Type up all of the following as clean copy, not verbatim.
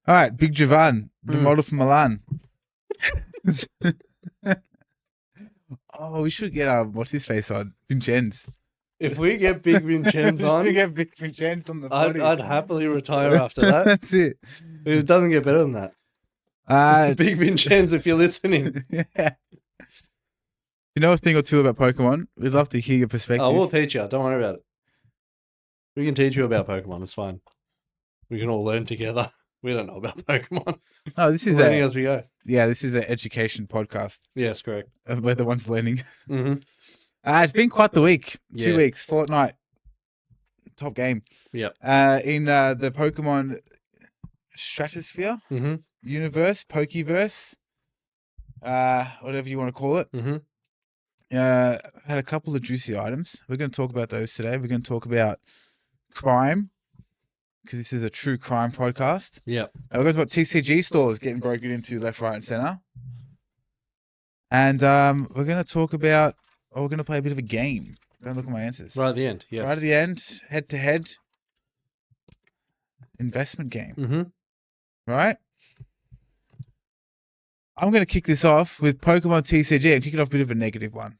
All right, Big Javan, the model from Milan. Oh, we should get what's his face on Vincenz. If we get Big Vincenz on, we get Big Vincenz on the body. I'd happily retire after that. That's it. It doesn't get better than that. Big Vincenz, if you're listening. Yeah. You know a thing or two about Pokemon? We'd love to hear your perspective. Oh, we'll teach you. Don't worry about it. We can teach you about Pokemon. It's fine. We can all learn together. We don't know about Pokemon. Oh, this is learning as we go. Yeah, this is an education podcast. Yes, correct. We're the ones learning. Mm-hmm. It's been quite the week. 2 weeks, fortnight. Top game. Yep. In the Pokemon stratosphere, universe, Pokeverse, whatever you want to call it. Mm-hmm. Had a couple of juicy items. We're going to talk about those today. We're going to talk about crime, because this is a true crime podcast. Yeah. We're going to talk about TCG stores getting broken into left, right, and center. And we're going to talk about, we're going to play a bit of a game. Don't look at my answers. Right at the end, yes. Right at the end, head-to-head investment game. Mm-hmm. Right? I'm going to kick this off with Pokemon TCG and kick it off a bit of a negative one.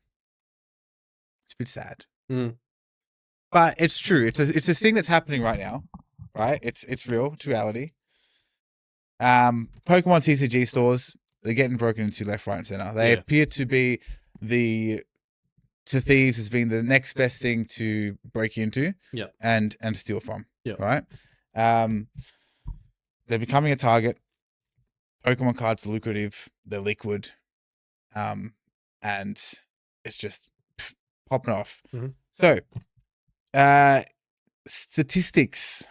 It's a bit sad. Mm. But it's true. It's a thing that's happening right now. Right? It's real. It's reality. Pokemon TCG stores, they're getting broken into left, right, and center. They appear to be to thieves as being the next best thing to break into and steal from. Right? They're becoming a target. Pokemon cards are lucrative. They're liquid. And it's just popping off. Mm-hmm. So, statistics.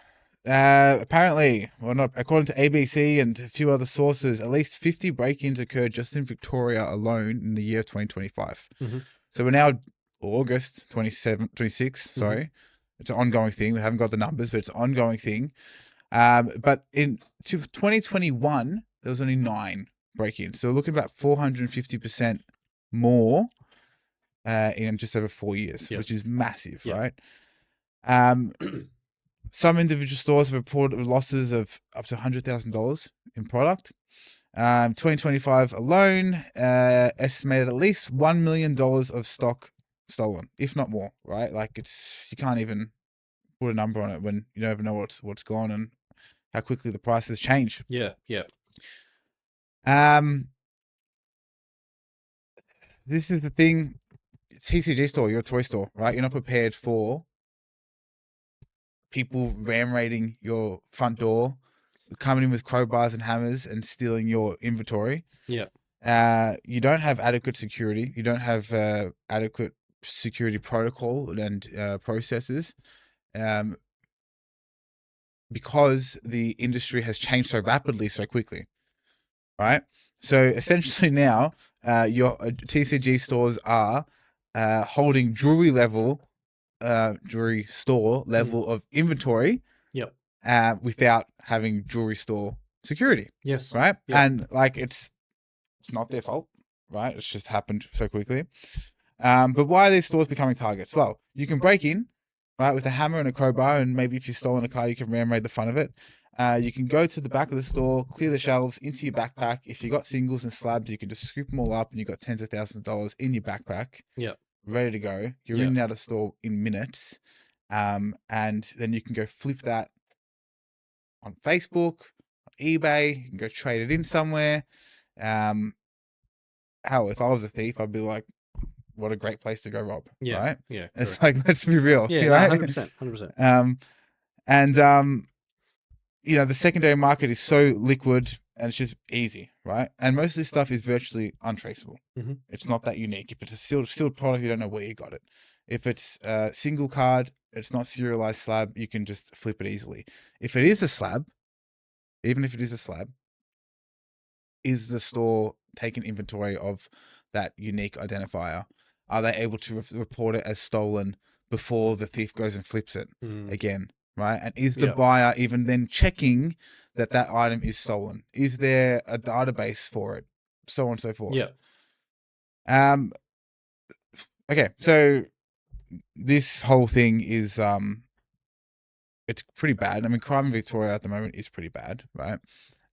Apparently, well, not according to ABC and a few other sources, at least 50 break-ins occurred just in Victoria alone in the year of 2025. Mm-hmm. So we're now August 26. Sorry, it's an ongoing thing. We haven't got the numbers, but it's an ongoing thing. But in 2021, there was only 9 break-ins. So we're looking at about 450% more in just over 4 years, which is massive, right? Some individual stores have reported losses of up to $100,000 in product. 2025 alone, estimated at least $1 million of stock stolen, if not more, right? Like you can't even put a number on it when you don't even know what's gone and how quickly the prices change. Yeah. This is the thing. TCG store, you're a toy store, right? You're not prepared for people ram raiding your front door, coming in with crowbars and hammers and stealing your inventory. Yeah. You don't have adequate security. You don't have adequate security protocol and processes. Because the industry has changed so rapidly, so quickly, right? So essentially now, your TCG stores are holding jewelry store level of inventory. Yep. Without having jewelry store security. Yes. Right. Yep. And like it's not their fault, right? It's just happened so quickly. But why are these stores becoming targets? Well, you can break in, right, with a hammer and a crowbar, and maybe if you've stolen a car, you can ram raid the front of it. You can go to the back of the store, clear the shelves into your backpack. If you got singles and slabs, you can just scoop them all up, and you got tens of thousands of dollars in your backpack. Yep. Ready to go. You're in and out of the store in minutes. And then you can go flip that on Facebook, on eBay. You can go trade it in somewhere. Hell, if I was a thief, I'd be like, what a great place to go rob. Yeah. Right? Yeah. It's like, let's be real. Yeah. Right? 100%. The secondary market is so liquid and it's just easy, right? And most of this stuff is virtually untraceable. Mm-hmm. It's not that unique. If it's a sealed product, you don't know where you got it. If it's a single card, it's not serialized slab, you can just flip it easily. If it is a slab, even if it is a slab, is the store taking inventory of that unique identifier? Are they able to report it as stolen before the thief goes and flips it again, right? And is the buyer even then checking that item is stolen? Is there a database for it? So on and so forth. Yeah. Okay, so this whole thing is it's pretty bad. I mean, crime in Victoria at the moment is pretty bad, right?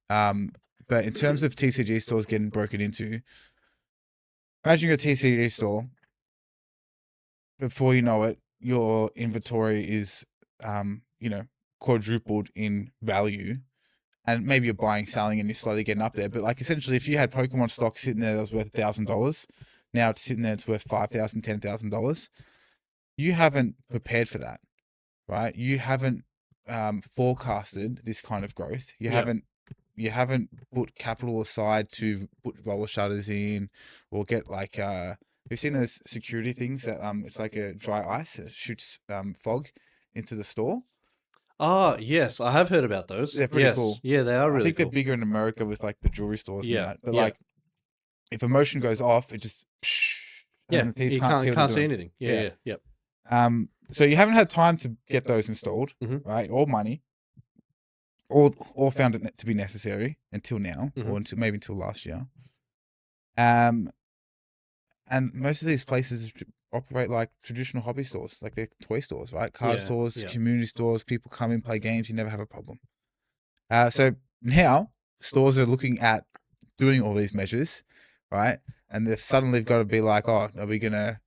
But in terms of TCG stores getting broken into, imagine your TCG store. Before you know it, your inventory is, quadrupled in value. And maybe you're buying, selling, and you're slowly getting up there. But like essentially, if you had Pokemon stock sitting there that was worth $1,000, now it's sitting there, it's worth $5,000, $10,000. You haven't prepared for that, right? You haven't forecasted this kind of growth. You haven't put capital aside to put roller shutters in, or get like you've seen those security things that it's like a dry ice. It shoots fog into the store. Ah, yes, I have heard about those. They're pretty Yes, cool. yeah, they are I really think they're cool. bigger in America with like the jewelry stores and Yeah, that. But yeah. like, if a motion goes off, it just Yeah, and the thieves you can't see what they're see doing. anything. Yeah, Yeah. yeah, yep. So you haven't had time to get those installed, Mhm. right? Or money, or found it to be necessary until now, Mhm. or maybe until last year. And most of these places operate like traditional hobby stores, like they're toy stores, right? Card Yeah, stores, yeah. community stores. People come in, play games. You never have a problem. So now stores are looking at doing all these measures, right? And they've suddenly got to be like, oh, are we gonna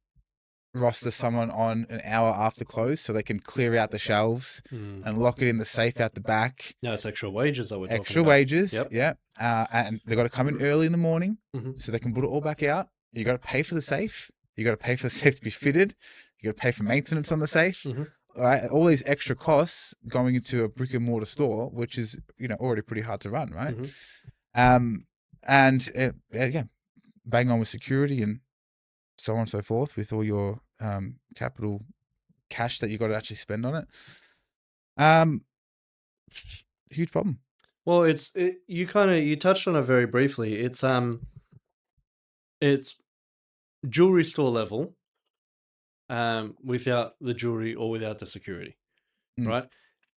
roster someone on an hour after close so they can clear out the shelves Mm. and lock it in the safe out the back? No, it's extra wages that we're talking Extra about. wages, Yep. yeah. And they got to come in early in the morning Mhm. so they can put it all back out. You got to pay for the safe. You got to pay for the safe to be fitted. You got to pay for maintenance on the safe. Mhm. All right, all these extra costs going into a brick and mortar store, which is already pretty hard to run, right? Mhm. Yeah, bang on with security and so on and so forth with all your capital cash that you got to actually spend on it. Huge problem. Well, you touched on it very briefly. It's jewelry store level, without the jewelry or without the security, Mm. right?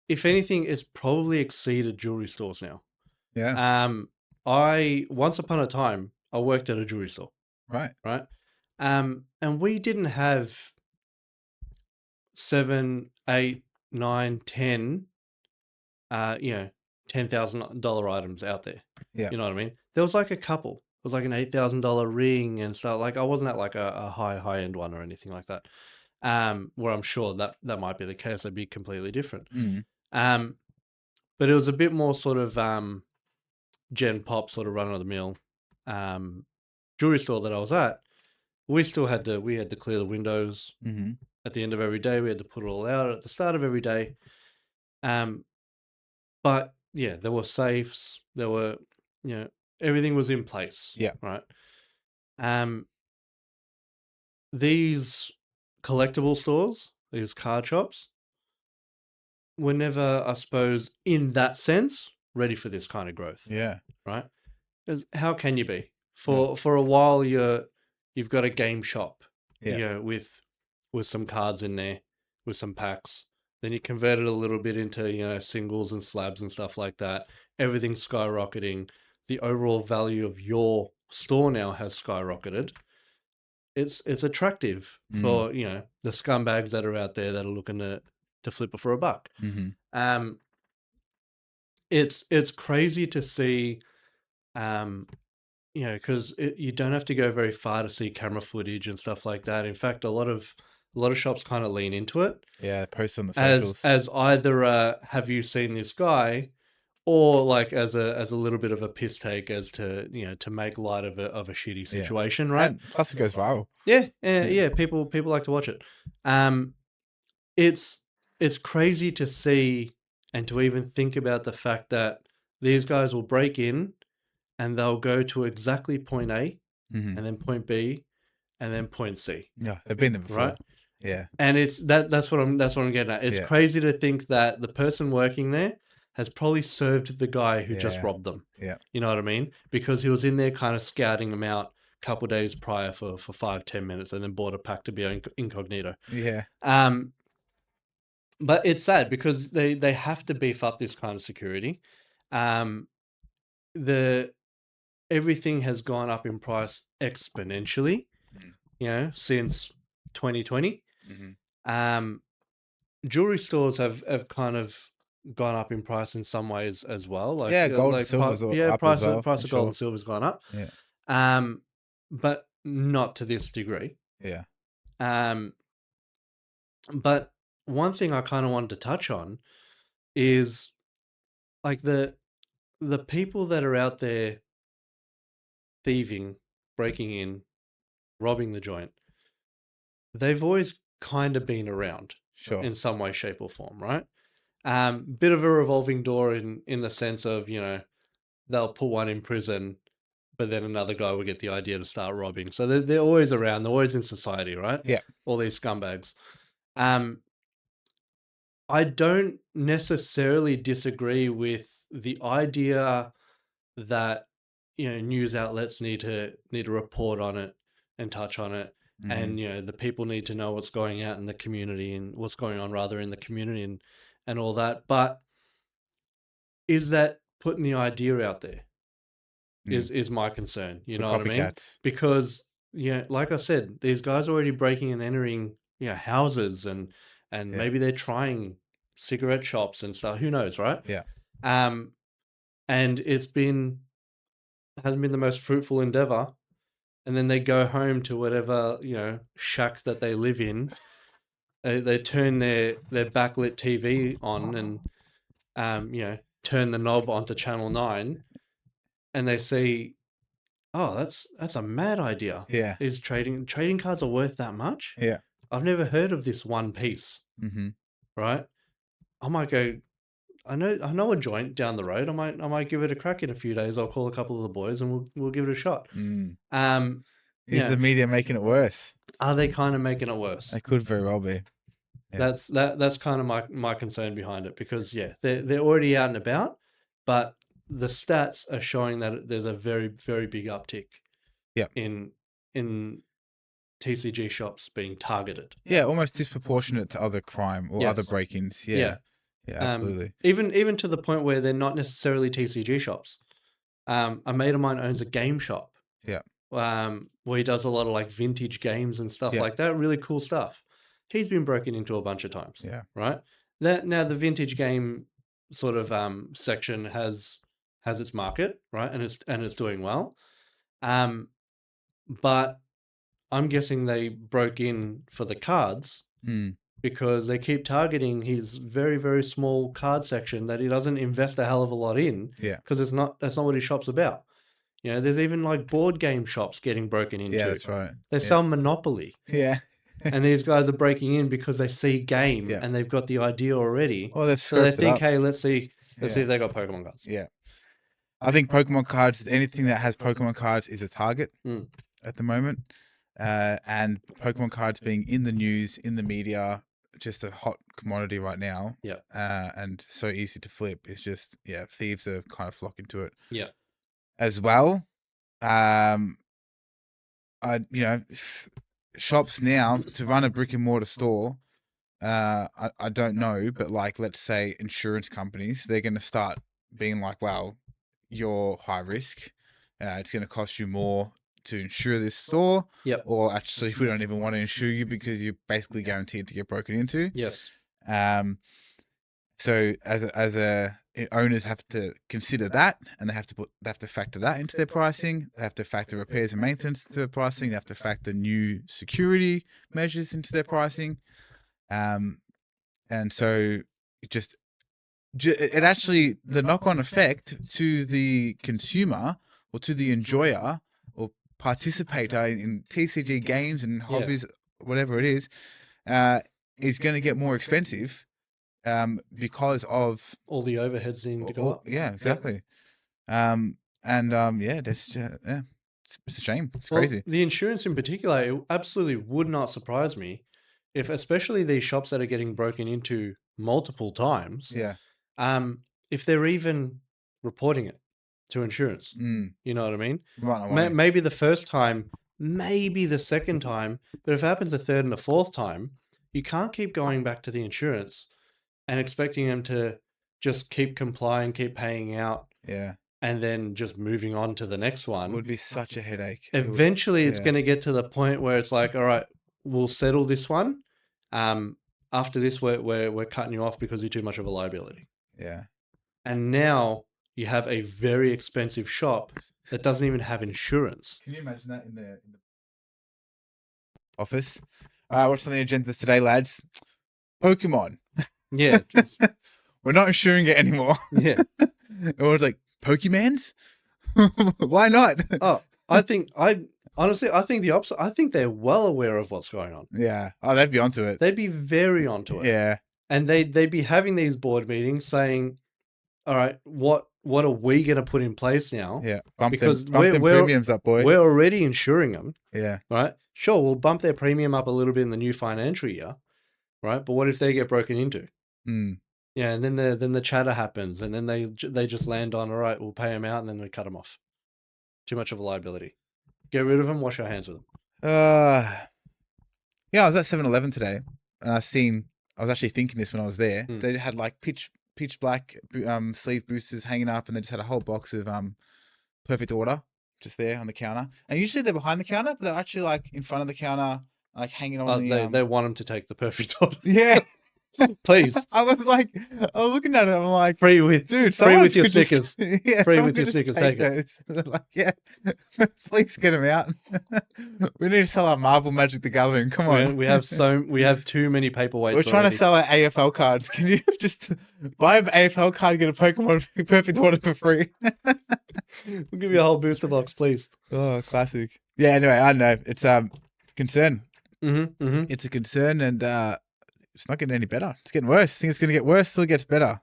If anything, it's probably exceeded jewelry stores now. Yeah. I once upon a time I worked at a jewelry store, Right. right? And we didn't have 7, 8, 9, 10, $10,000 items out there. Yeah. You know what I mean? There was like a couple. It was like an $8,000 ring and stuff. Like I wasn't at like a high end one or anything like that. Where I'm sure that might be the case. They'd be completely different. Mm. But it was a bit more sort of gen pop, sort of run of the mill jewelry store that I was at. We had to clear the windows Mm-hmm. at the end of every day. We had to put it all out at the start of every day. But yeah, there were safes. There were, everything was in place. Yeah. Right. These collectible stores, these card shops, were never, I suppose, in that sense, ready for this kind of growth. Yeah. Right. 'Cause how can you be? Yeah. For a while, you've got a game shop, Yeah. with some cards in there, with some packs. Then you convert it a little bit into singles and slabs and stuff like that. Everything's skyrocketing. The overall value of your store now has skyrocketed. It's attractive Mm. for the scumbags that are out there that are looking to flip it for a buck. Mm-hmm. It's crazy to see. Because you don't have to go very far to see camera footage and stuff like that. In fact, a lot of shops kind of lean into it Yeah. Post on the as socials. either have you seen this guy, or like as a little bit of a piss take as to to make light of a shitty situation, right? And plus, it goes viral. Yeah. People like to watch it. It's crazy to see and to even think about the fact that these guys will break in and they'll go to exactly point A, Mm-hmm. and then point B, and then point C. Yeah, they've been there before. Right? Yeah. And that's what I'm getting at. It's crazy to think that the person working there has probably served the guy who just robbed them. Yeah. You know what I mean? Because he was in there kind of scouting them out a couple of days prior for 5-10 minutes, and then bought a pack to be incognito. Yeah. But it's sad because they have to beef up this kind of security. Everything has gone up in price exponentially, since 2020. Mm-hmm. Jewelry stores have kind of gone up in price in some ways as well. Like Yeah, gold and silver's yeah, up as well, price for of gold and sure. silver's gone up. Yeah, Um, but not to this degree. yeah. Um, but one thing I kind of wanted to touch on is like the people that are out there thieving, breaking in, robbing the joint. They've always kind of been around Sure. in some way, shape, or form, right? Bit of a revolving door in the sense of, they'll put one in prison, but then another guy will get the idea to start robbing. So they're always around. They're always in society, right? Yeah. All these scumbags. Um, I don't necessarily disagree with the idea that news outlets need to report on it and touch on it, Hmm. and the people need to know what's going out in the community and what's going on rather in the community and all that. But is that putting the idea out there Mm. is my concern. You For know what I mean? copycats. Because like I said, these guys are already breaking and entering houses, and Yeah. maybe they're trying cigarette shops and stuff. Who knows, right? Yeah. Um, and hasn't been the most fruitful endeavor. And then they go home to whatever shack that they live in. They turn their backlit TV on and turn the knob onto channel 9, and they see, oh, that's a mad idea. Yeah. Is trading cards are worth that much? Yeah. I've never heard of this one piece, Hmm. right? I might go. I know a joint down the road. I might give it a crack in a few days. I'll call a couple of the boys and we'll give it a shot. Mm. Um, Is the media making it worse? are they kind of making it worse? They could very well be. Yeah. That's kind of my concern behind it, because they're already out and about, but the stats are showing that there's a very, very big uptick Yeah. in TCG shops being targeted. Yeah, almost disproportionate to other crime or other Yes. break-ins. Yeah. Yeah. Yeah, absolutely. Even to the point where they're not necessarily TCG shops. A mate of mine owns a game shop. Yeah. Where he does a lot of like vintage games and stuff Yeah. like that. Really cool stuff. He's been broken into a bunch of times. Yeah. Right. Now the vintage game sort of section has its market, right, and it's doing well. But I'm guessing they broke in for the cards Mm. because they keep targeting his very, very small card section that he doesn't invest a hell of a lot in. Yeah. Because that's not what his shop's about. There's even like board game shops getting broken into. Yeah, that's right. They Yeah. sell Monopoly. Yeah. And these guys are breaking in because they see game Yeah. and they've got the idea already. Well, they've So they scoped it think, up. hey, let's see Yeah. if they got Pokemon cards. Yeah. I think Pokemon cards, anything that has Pokemon cards is a target Mm. at the moment. And Pokemon cards being in the news, in the media, just a hot commodity right now. Yeah. And so easy to flip. It's just, thieves are kind of flocking to it. Yeah. As well. Shops now to run a brick and mortar store. I don't know, but like, let's say insurance companies, they're going to start being like, wow, you're high risk. It's going to cost you more to insure this store. Yep. Or actually, we don't even want to insure you because you're basically guaranteed to get broken into. Yes. So owners have to consider that, and they have to factor that into their pricing. They have to factor repairs and maintenance into their pricing. They have to factor new security measures into their pricing. And so it actually, the knock-on effect to the consumer or to the enjoyer or participator in TCG games and hobbies, whatever it is going to get more expensive because of all the overheads needing to go up. Yeah, exactly. It's a shame. It's Well, crazy. The insurance in particular, it absolutely would not surprise me if, especially these shops that are getting broken into multiple times, Yeah. if they're even reporting it to insurance. Mm. You know what I mean? Right. Maybe the first time, maybe the second time, but if it happens the third and the fourth time, you can't keep going back to the insurance and expecting them to just keep complying, keep paying out. Yeah. And then just moving on to the next one. It would be such a headache. Eventually, it's going to get to the point where it's like, all right, we'll settle this one. After this, we're cutting you off because you're too much of a liability. Yeah. And now you have a very expensive shop that doesn't even have insurance. Can you imagine that in the office? What's on the agenda today, lads? Pokemon. Yeah. We're not insuring it anymore. Yeah. Everyone's like, Pokemans? Why not? Oh, honestly, I think the opposite. I think they're well aware of what's going on. Yeah. Oh, they'd be onto it. They'd be very onto it. Yeah. And they'd be having these board meetings saying, all right, what are we going to put in place now? Yeah. Because bump them premiums up, boy. We're already insuring them. Yeah. Right? Sure, we'll bump their premium up a little bit in the new financial year. Right? But what if they get broken into? Mm. Yeah, and then the chatter happens, and then they just land on, all right, we'll pay them out, and then we cut them off. Too much of a liability. Get rid of them, wash our hands with them. Yeah, I was at 7-Eleven today, and I was actually thinking this when I was there. They had like pitch black sleeve boosters hanging up, and they just had a whole box of Perfect Order just there on the counter. And usually they're behind the counter, but they're actually like in front of the counter, like hanging on They want them to take the Perfect Order. Yeah. Please. I was looking at it, I'm like, free with dude, free with your Snickers. Yeah, free with your Snickers, take those. They're like, yeah, please get them out. We need to sell our Marvel Magic the Gathering. Come on. We have too many paperweights. We're trying to sell our AFL cards. Can you just buy an AFL card and get a Pokemon Perfect Order for free? We'll give you a whole booster box, please. Oh, classic. Yeah, anyway, I don't know. It's a concern. It's a concern, and it's not getting any better. It's getting worse. I think it's going to get worse till it gets better.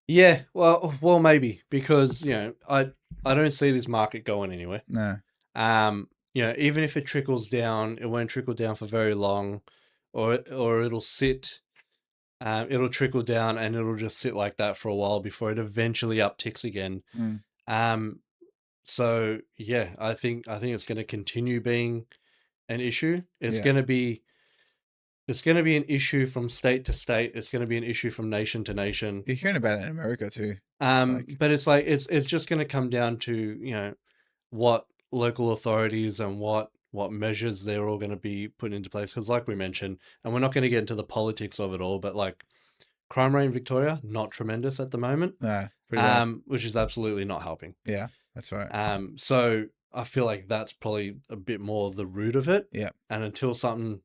Yeah, well, maybe, because I don't see this market going anywhere. No. Even if it trickles down, it won't trickle down for very long, or it'll sit. It'll trickle down and it'll just sit like that for a while before it eventually upticks again. So yeah, I think it's going to continue being an issue. It's going to be an issue from state to state. It's going to be an issue from nation to nation. You're hearing about it in America too. But it's like it's just going to come down to what local authorities and what measures they're all going to be put into place. Because like we mentioned, and we're not going to get into the politics of it all, but like crime rate in Victoria, not tremendous at the moment. No, which is absolutely not helping. Yeah, that's right. So I feel like that's probably a bit more the root of it. Yeah. And until something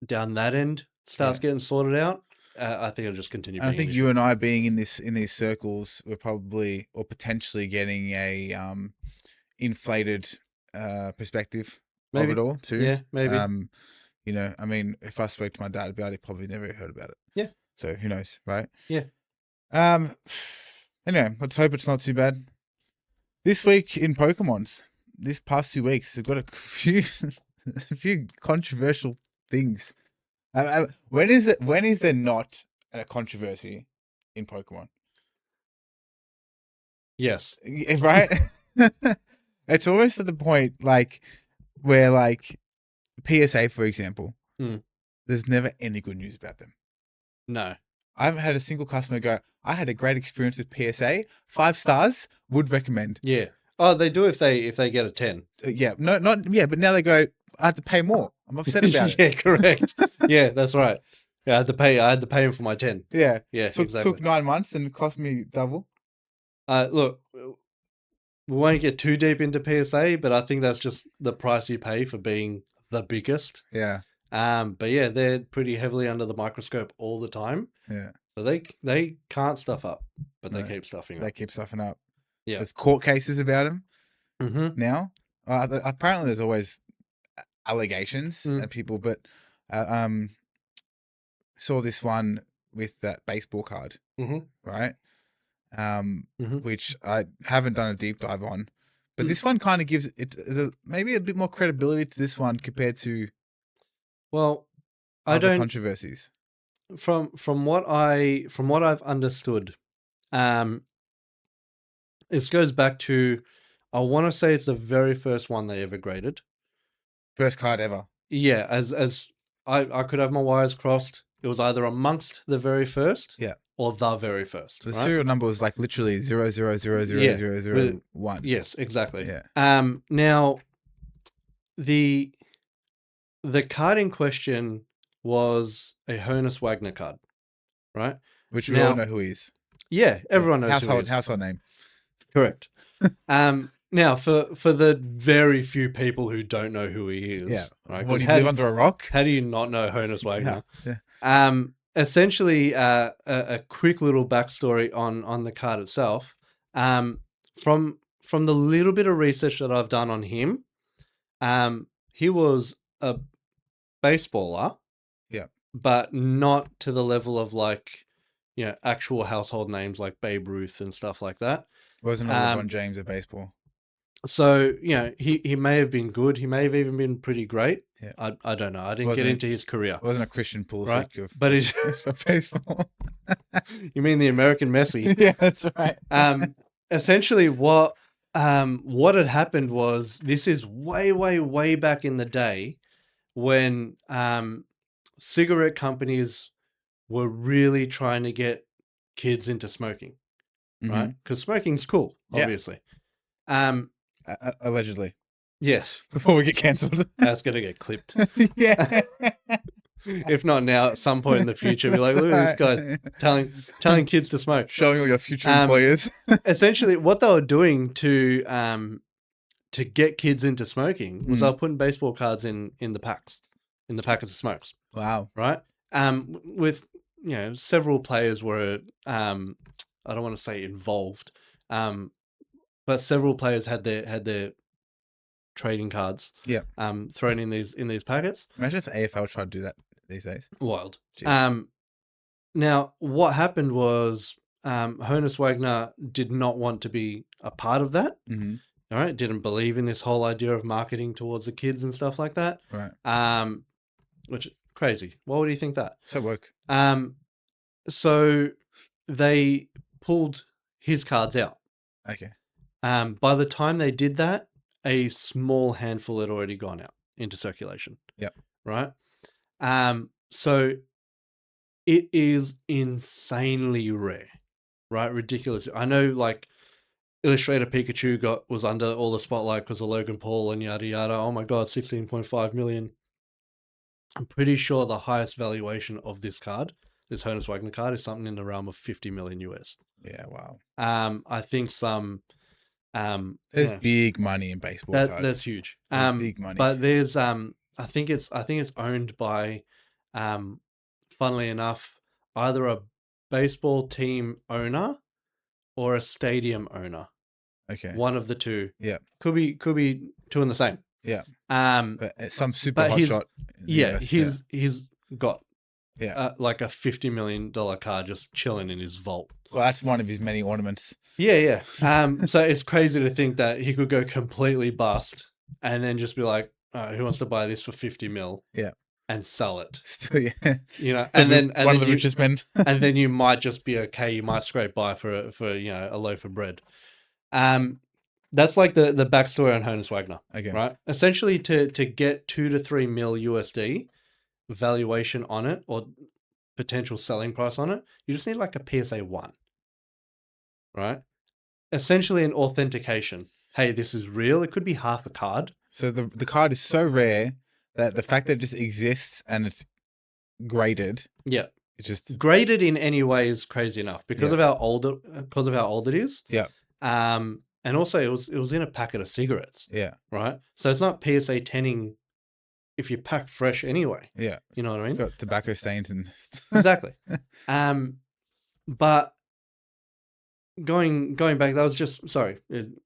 down that end starts getting sorted out, I think it'll just continue. I think you and I being in these circles, we're probably or potentially getting a inflated perspective of it all too. Yeah, maybe. I mean, if I spoke to my dad about it, he probably never heard about it. Yeah. So who knows, right? Yeah. Anyway, let's hope it's not too bad. This week in Pokemon's, this past 2 weeks, they've got a few controversial things. When is there not a controversy in Pokemon? Yes. Right? It's almost at the point like where like PSA, for example, there's never any good news about them. No. I haven't had a single customer go, I had a great experience with PSA, 5 stars, would recommend. Yeah. Oh, they do if they get a 10. Yeah. No, but now they go, I have to pay more. I'm upset about it. Yeah, correct. Yeah, that's right. Yeah, I had to pay him for my 10. Yeah. Yeah, exactly. Took 9 months and it cost me double. Look, we won't get too deep into PSA, but I think that's just the price you pay for being the biggest. Yeah. But yeah, they're pretty heavily under the microscope all the time. Yeah. So they can't stuff up, but they keep stuffing up. They keep stuffing up. Yeah. There's court cases about them now. Apparently there's always allegations and people, but saw this one with that baseball card, right? Which I haven't done a deep dive on, but this one kind of gives it maybe a bit more credibility to this one compared to other controversies. From what I've understood, this goes back to, I want to say it's the very first one they ever graded. First card ever. Yeah, as I could have my wires crossed. It was either amongst the very first, or the very first. The serial number was like literally 0000001. Yes, exactly. Yeah. Now, the card in question was a Honus Wagner card, right? Which we all know who he is. Yeah, everyone knows who he is. Household name. Correct. Now for the very few people who don't know who he is, Yeah. right? What, 'Cause do you live under a rock? how do you not know Honus Wagner? Yeah. Essentially, a quick little backstory on the card itself. From the little bit of research that I've done on him, he was a baseballer, Yeah. but not to the level of like, actual household names like Babe Ruth and stuff like that. Wasn't a LeBron James of baseball. So, he may have been good. He may have even been pretty great. Yeah. I don't know. I didn't get into his career. Wasn't a Christian Pulisic Right? of But he's, of baseball. you mean the American Messi? Yeah, that's right. Essentially what had happened was, this is way, way, way back in the day when cigarette companies were really trying to get kids into smoking, right? Because smoking's cool, Yeah. obviously. Allegedly. Yes. Before we get cancelled. That's going to get clipped. Yeah. If not now, at some point in the future, be like, look at this guy telling kids to smoke. Showing all your future employers. Essentially, what they were doing to get kids into smoking was they were putting baseball cards in the packets of smokes. Wow. Right? With several players were I don't want to say involved, but several players had their trading cards. Yeah. Thrown in these packets. Imagine if the AFL tried to do that these days. Wild. Jeez. Now what happened was, Honus Wagner did not want to be a part of that. Mm-hmm. All right, didn't believe in this whole idea of marketing towards the kids and stuff like that. Right. Which crazy. Why would he think that? So woke. So they pulled his cards out. Okay. By the time they did that, a small handful had already gone out into circulation. Yep. Right. So it is insanely rare, right? Ridiculous. I know, like, Illustrator Pikachu was under all the spotlight because of Logan Paul and yada yada. Oh my god, 16.5 million. I'm pretty sure the highest valuation of this card, this Honus Wagner card, is something in the realm of 50 million US. Yeah, wow. I think some there's big money in baseball cards. That's huge. There's big money. But there's I think it's owned by, funnily enough, either a baseball team owner or a stadium owner. Okay. One of the two. Yeah. Could be two in the same. Yeah. But some super hot shot. Yeah, he's got like a $50 million card just chilling in his vault. Well, that's one of his many ornaments. Yeah. So it's crazy to think that he could go completely bust and then just be like, who wants to buy this for 50 mil? Yeah. And sell it. Still, yeah. And then one of the richest men. And then you might just be okay. You might scrape by for a loaf of bread. That's like the backstory on Honus Wagner. Okay. Right. Essentially, to get 2 to 3 mil USD valuation on it, or potential selling price on it, you just need like a PSA 1. Right. Essentially an authentication. Hey, this is real. It could be half a card. So the card is so rare that the fact that it just exists and it's graded. Yeah. It's just graded in any way is crazy enough because of how old it is. Yeah. And also it was in a packet of cigarettes. Yeah. Right. So it's not PSA 10ing if you pack fresh anyway. Yeah. You know what I mean? It's got tobacco stains and exactly. But going back, that was just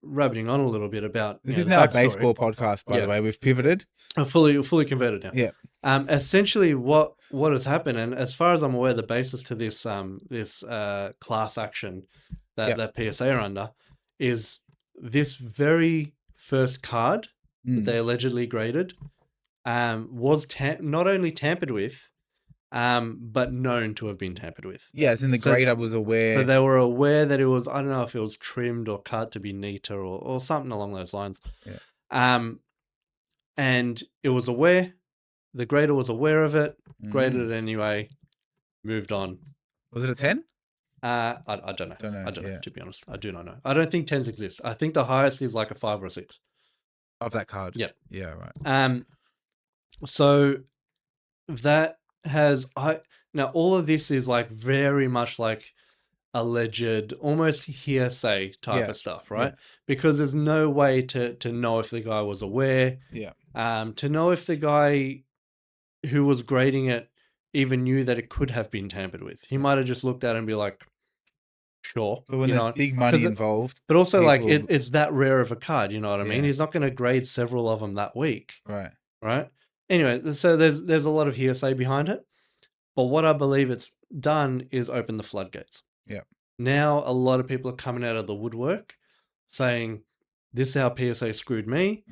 rabbiting on a little bit about this is now a baseball podcast, by the way. We've pivoted. I'm fully converted now. Yeah. Essentially, what has happened, and as far as I'm aware, the basis to this class action that PSA are under is this very first card that they allegedly graded was not only tampered with, but known to have been tampered with. Yeah, as in the grader was aware. So they were aware that it was, I don't know if it was trimmed or cut to be neater or something along those lines. Yeah. And it was aware, the grader was aware of it, graded it anyway, moved on. Was it a 10? I don't know. I don't know, to be honest. I do not know. I don't think 10s exist. I think the highest is like a 5 or a 6. Of that card? Yep. Yeah, right. So that has now all of this is like very much like alleged, almost hearsay type Yeah. of stuff, Yeah. right? Because there's no way to know if the guy was aware, Yeah. to know if the guy who was grading it even knew that it could have been tampered with. He Yeah. might have just looked at it and be like, sure, But when you there's know, big money 'cause involved, but also like people, it's that rare of a card, you know what I mean? Yeah. He's not going to grade several of them that week, right. right? Anyway, so there's a lot of hearsay behind it, but what I believe it's done is open the floodgates. Yeah. Now a lot of people are coming out of the woodwork saying, this is how PSA screwed me,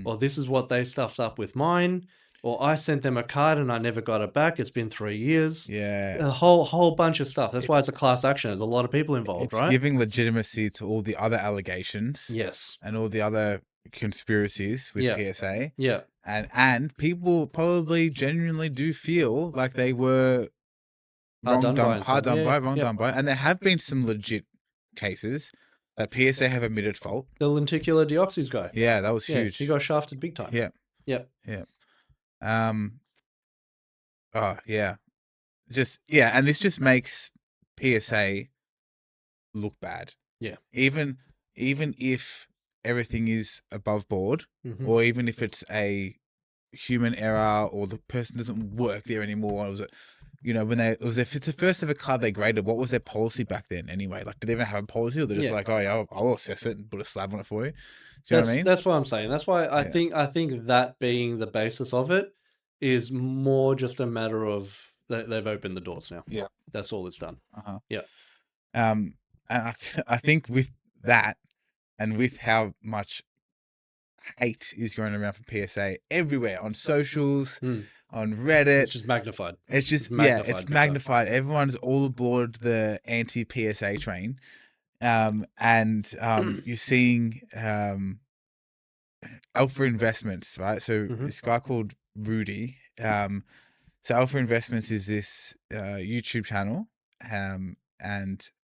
or this is what they stuffed up with mine, or I sent them a card and I never got it back. It's been 3 years. Yeah. A whole bunch of stuff. That's why it's a class action. There's a lot of people involved, It's right? giving legitimacy to all the other allegations Yes. and all the other conspiracies with Yeah. PSA. Yeah. And people probably genuinely do feel like they were Hard done by. hard done by, wrong Yeah. done by. And there have been some legit cases that PSA have admitted fault. The lenticular deoxys guy. Yeah, that was Yeah, huge. he got shafted big time. Yeah. Yep. Yeah. Oh, yeah. And this just makes PSA look bad. Yeah. Even if everything is above board, Mhm. or even if it's a human error or the person doesn't work there anymore. It was if it's the first ever card they graded, what was their policy back then anyway? Like, did they even have a policy, or they're just Yeah. like, oh yeah, I'll assess it and put a slab on it for you? Do you know what I mean? That's what I'm saying. That's why I Yeah. think that being the basis of it is more just a matter of they've opened the doors now. Yeah. That's all it's done. Yeah. And I think with that, and with how much hate is going around for PSA everywhere on socials, on Reddit, It's just magnified. It's just magnified it's big time. magnified. Everyone's all aboard the anti-PSA train. You're seeing Alpha Investments, right? So this guy called Rudy. So Alpha Investments is this YouTube channel, and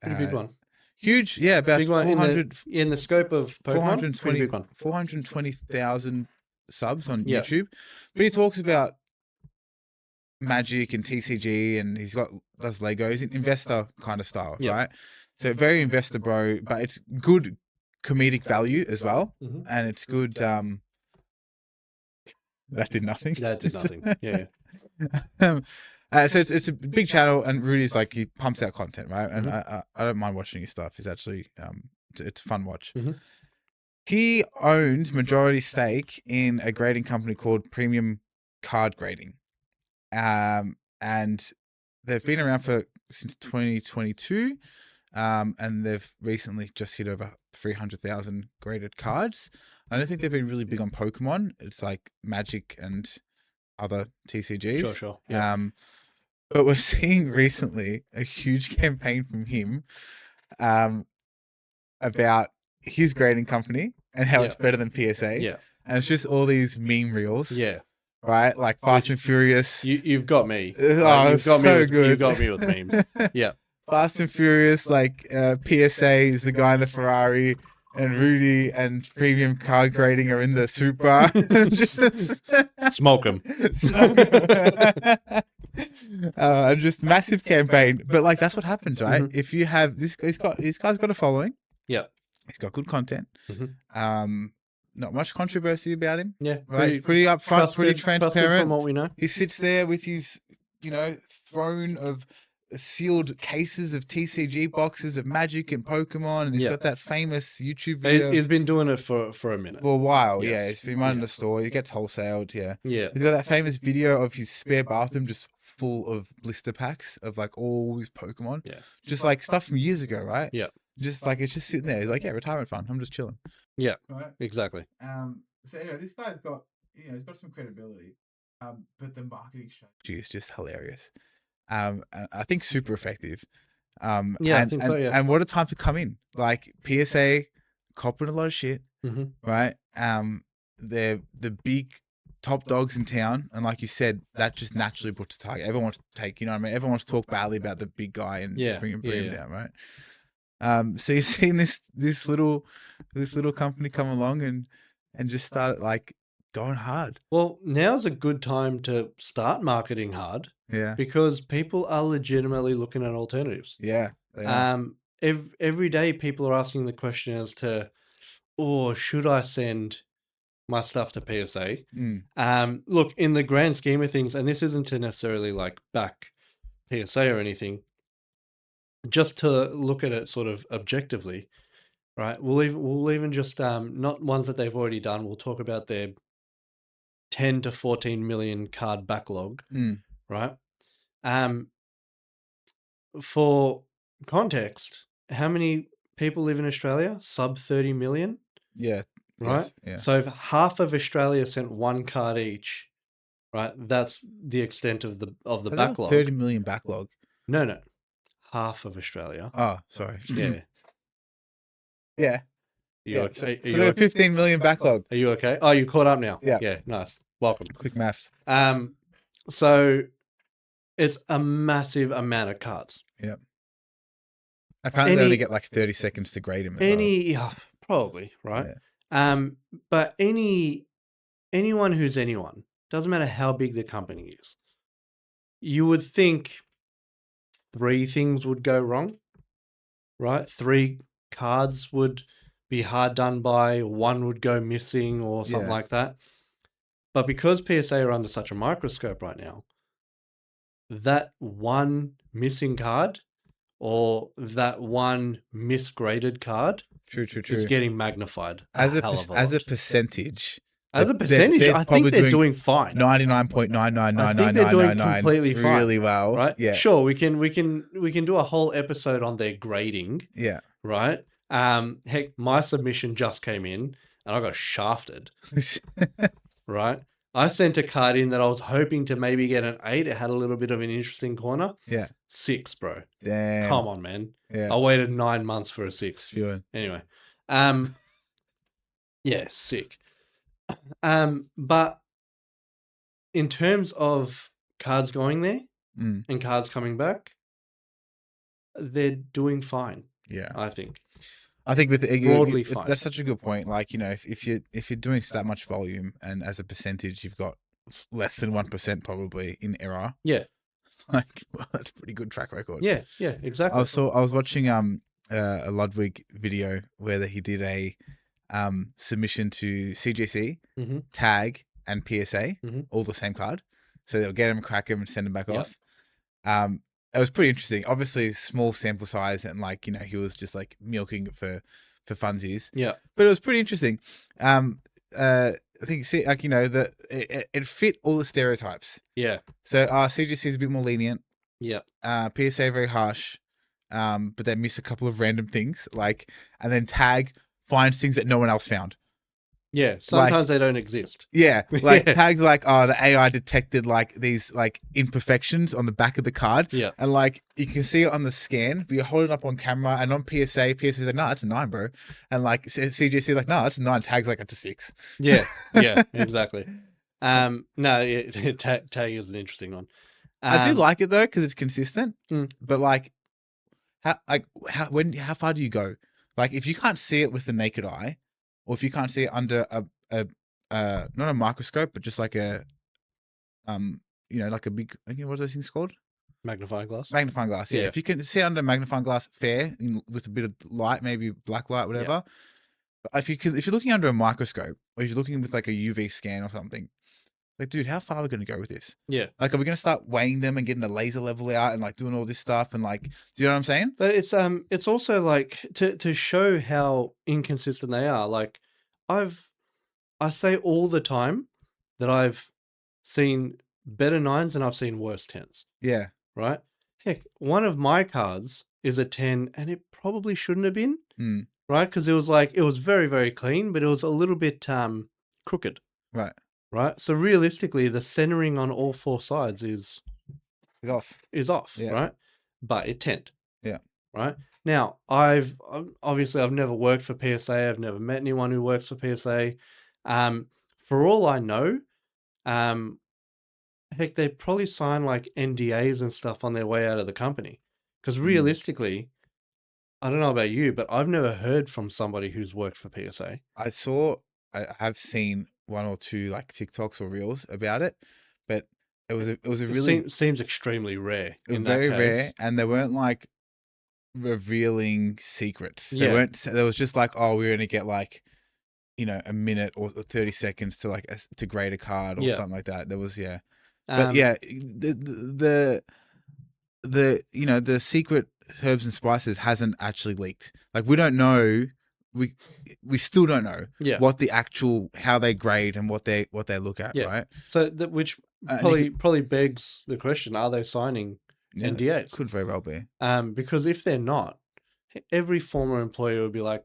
Pretty big one. huge, yeah, about Big one 400, in the scope of Pokemon. Pretty big one. 420,000 subs on Yeah. YouTube. But he talks about Magic and TCG, and does Legos, investor kind of style, Yeah. right? So very investor bro, but it's good comedic value as well, and it's good. That did nothing. That did nothing. Yeah. So it's a big channel, and Rudy's like, he pumps out content, right? And I don't mind watching his stuff. He's actually it's a fun watch. He owns majority stake in a grading company called Premium Card Grading. And they've been around since 2022. And they've recently just hit over 300,000 graded cards. I don't think they've been really big on Pokemon. It's like Magic and other TCGs. Sure. Yeah. But we're seeing recently a huge campaign from him about his grading company and how it's better than PSA. Yeah. And it's just all these meme reels. Yeah. Right? Like Fast and Furious. You've got me. Oh, you've got so me with, good. You've got me with memes. Yeah. Fast and Furious, like PSA is the guy in the Ferrari, and Rudy and Premium Card Grading are in the Supra. Smoke him. And just massive campaign. But like, that's what happens, right? If you have this guy's got a following. Yeah. He's got good content. Not much controversy about him. Yeah. Right. He's pretty upfront, pretty transparent. From what we know. He sits there with his, throne of sealed cases of TCG boxes of Magic and Pokemon, and he's got that famous YouTube video. He's been doing it for a minute. For a while, Yes. yeah. He's been running the store. He gets wholesaled, yeah. Yeah. He's got that famous video of his spare bathroom just full of blister packs of like all his Pokemon. Yeah. Just like stuff from years ago, right? Yeah. Just like, it's just sitting there. He's like, yeah, retirement fund. I'm just chilling. Yeah. Right. Exactly. So anyway, this guy's got, he's got some credibility. But the marketing strategy is just hilarious. And I think super effective. Yeah, I think so, yeah. And what a time to come in. Like PSA, copping a lot of shit, right? They're the big top dogs in town, and like you said, that just naturally puts a target. Everyone wants to take, everyone wants to talk badly about the big guy and bring him down, right? So you've seen this little company come along and just start like going hard. Well, now's a good time to start marketing hard. Yeah. Because people are legitimately looking at alternatives. Yeah. They are. Every day people are asking the question as to, oh, should I send my stuff to PSA? Mm, Look, in the grand scheme of things, and this isn't to necessarily like back PSA or anything, just to look at it sort of objectively, right? We'll even just not ones that they've already done. We'll talk about their 10 to 14 million card backlog, mm, right? Um, for context, how many people live in Australia? Sub 30 million, yeah. right? Yes. Yeah. So if half of Australia sent one card each, right? That's the extent of the Has got backlog. 30 million backlog. No, half of Australia. Oh, sorry. Yeah. Yeah. You, Yeah. o- So, are, are so you they're okay? 15 million backlog. Are you okay? Oh, you caught up now. Yeah. Yeah, nice. Welcome. Quick maths. So it's a massive amount of cards. Yeah. Apparently, they only Any get like 30 seconds to grade him as well. yeah, probably, right? Yeah. But anyone who's anyone, doesn't matter how big the company is, you would think 3 things would go wrong, right? 3 cards would be hard done by, 1 would go missing or something Yeah. like that. But because PSA are under such a microscope right now, that 1 missing card or that 1 misgraded card True. is getting magnified As a hell of a as a lot. percentage, As a percentage, they're I think probably they're doing doing fine. 99.9999999 completely fine, really well. right? Yeah. Sure, we can do a whole episode on their grading, Yeah. right? Heck, my submission just came in and I got shafted, right? I sent a card in that I was hoping to maybe get an 8. It had a little bit of an interesting corner. Yeah. 6, bro. Damn. Come on, man. Yeah. I waited 9 months for a 6. Spewing. Anyway, yeah, sick. But in terms of cards going there Mm, and cards coming back, they're doing fine, yeah. I think. I think with Broadly fine. that's such a good point. Like, you know, if you're doing that much volume and as a percentage you've got less than 1% probably in error, Yeah. like, well, that's a pretty good track record. Yeah, exactly. I was watching a Ludwig video where he did a submission to CGC, Mhm. tag, and PSA, Mhm. all the same card. So they'll get him, crack him, and send him back Yep. off. It was pretty interesting. Obviously, small sample size, and like, you know, he was just like milking it for funsies. Yeah. But it was pretty interesting. I think, see, like, you know, it fit all the stereotypes. Yeah. So CGC is a bit more lenient. Yeah. PSA very harsh. But they miss a couple of random things, like, and then tag finds things that no one else found. Yeah. Sometimes they don't exist. Yeah, like Yeah. tags like, oh, the AI detected like these like imperfections on the back of the card. Yeah. And like you can see it on the scan, but you're holding up on camera, and on PSA's like, no, it's a 9, bro. And like CGC like, no, it's a 9. Tags like, it's a 6. Yeah. Exactly. No, tag is an interesting one. I do like it though because it's consistent. Mm. But like, how far do you go? Like, if you can't see it with the naked eye, or if you can't see it under a not a microscope, but just like a you know, like a big, what are those things called? Magnifying glass. Magnifying glass. Yeah. Yeah. If you can see it under a magnifying glass, fair, with a bit of light, maybe black light, whatever. But if you're looking under a microscope, or if you're looking with like a UV scan or something, like, dude, how far are we going to go with this? Yeah. Like, are we going to start weighing them and getting the laser level out and like doing all this stuff and like, do you know what I'm saying? But it's also like to show how inconsistent they are. Like, I say all the time that I've seen better 9s and I've seen worse 10s, Yeah. right? Heck, one of my cards is a 10 and it probably shouldn't have been, right? Because it was very, very clean, but it was a little bit crooked. Right. Right? So realistically, the centering on all 4 sides is right? But it 10'd. Yeah. Right? Now, I've never worked for PSA. I've never met anyone who works for PSA. For all I know, heck, they probably sign like NDAs and stuff on their way out of the company. Because realistically, I don't know about you, but I've never heard from somebody who's worked for PSA. I have seen 1 or 2 like TikToks or reels about it, but it was a really Seems extremely rare. In very that rare, case. and they weren't like revealing secrets. They Yeah. weren't. There was just like, oh, we're gonna get like, a minute or 30 seconds to like to grade a card or Yeah. something like that. There was but Um, yeah, the secret herbs and spices hasn't actually leaked. Like we don't know. We still don't know yeah. what the actual how they grade and what they look at, Yeah. right? So that which And you probably begs the question: are they signing yeah, NDAs? could very well be. Because if they're not, every former employer would be like,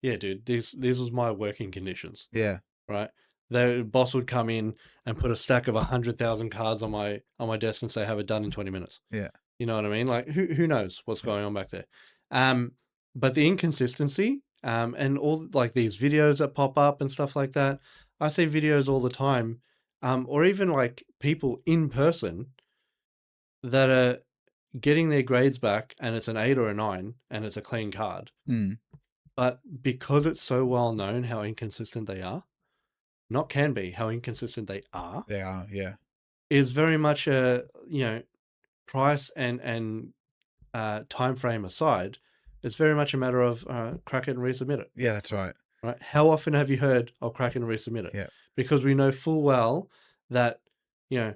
"Yeah, dude, these was my working conditions, Yeah, right?" The boss would come in and put a stack of 100,000 cards on my desk and say, "Have it done in 20 minutes." yeah, You know what I mean? Like who knows what's going on back there? Um, but the inconsistency, and all like these videos that pop up and stuff like that. I see videos all the time, or even like people in person that are getting their grades back and it's an 8 or a 9 and it's a clean card. mm, But because it's so well known how inconsistent they are, not can be, how inconsistent they are, they are. Yeah, is very much a, price and time frame aside, it's very much a matter of crack it and resubmit it. yeah, that's right. Right? How often have you heard, "I'll crack it and resubmit it"? Yeah, Because we know full well that, you know,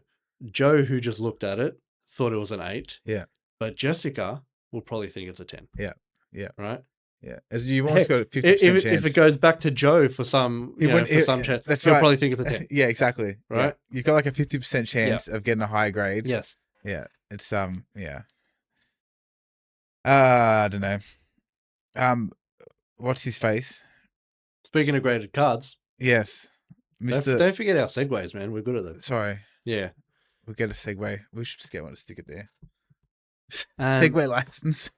Joe, who just looked at it, thought it was an 8, yeah, but Jessica will probably think it's a 10, yeah, yeah, right? yeah. As you've almost got Heck, a 50% if it chance. goes back to Joe for some, He wouldn't. for some chance, That's he'll right. probably think it's a 10, Yeah, exactly. Yeah, right? you've got like a 50% Yeah. chance of getting a high grade. Yes. Yeah, it's yeah. I don't know. What's his face? Speaking of graded cards, Yes, Mister. don't forget our segues, man. We're good at those. Sorry, Yeah. we'll get a Segway. We should just get one to stick it there. Um, Segway license.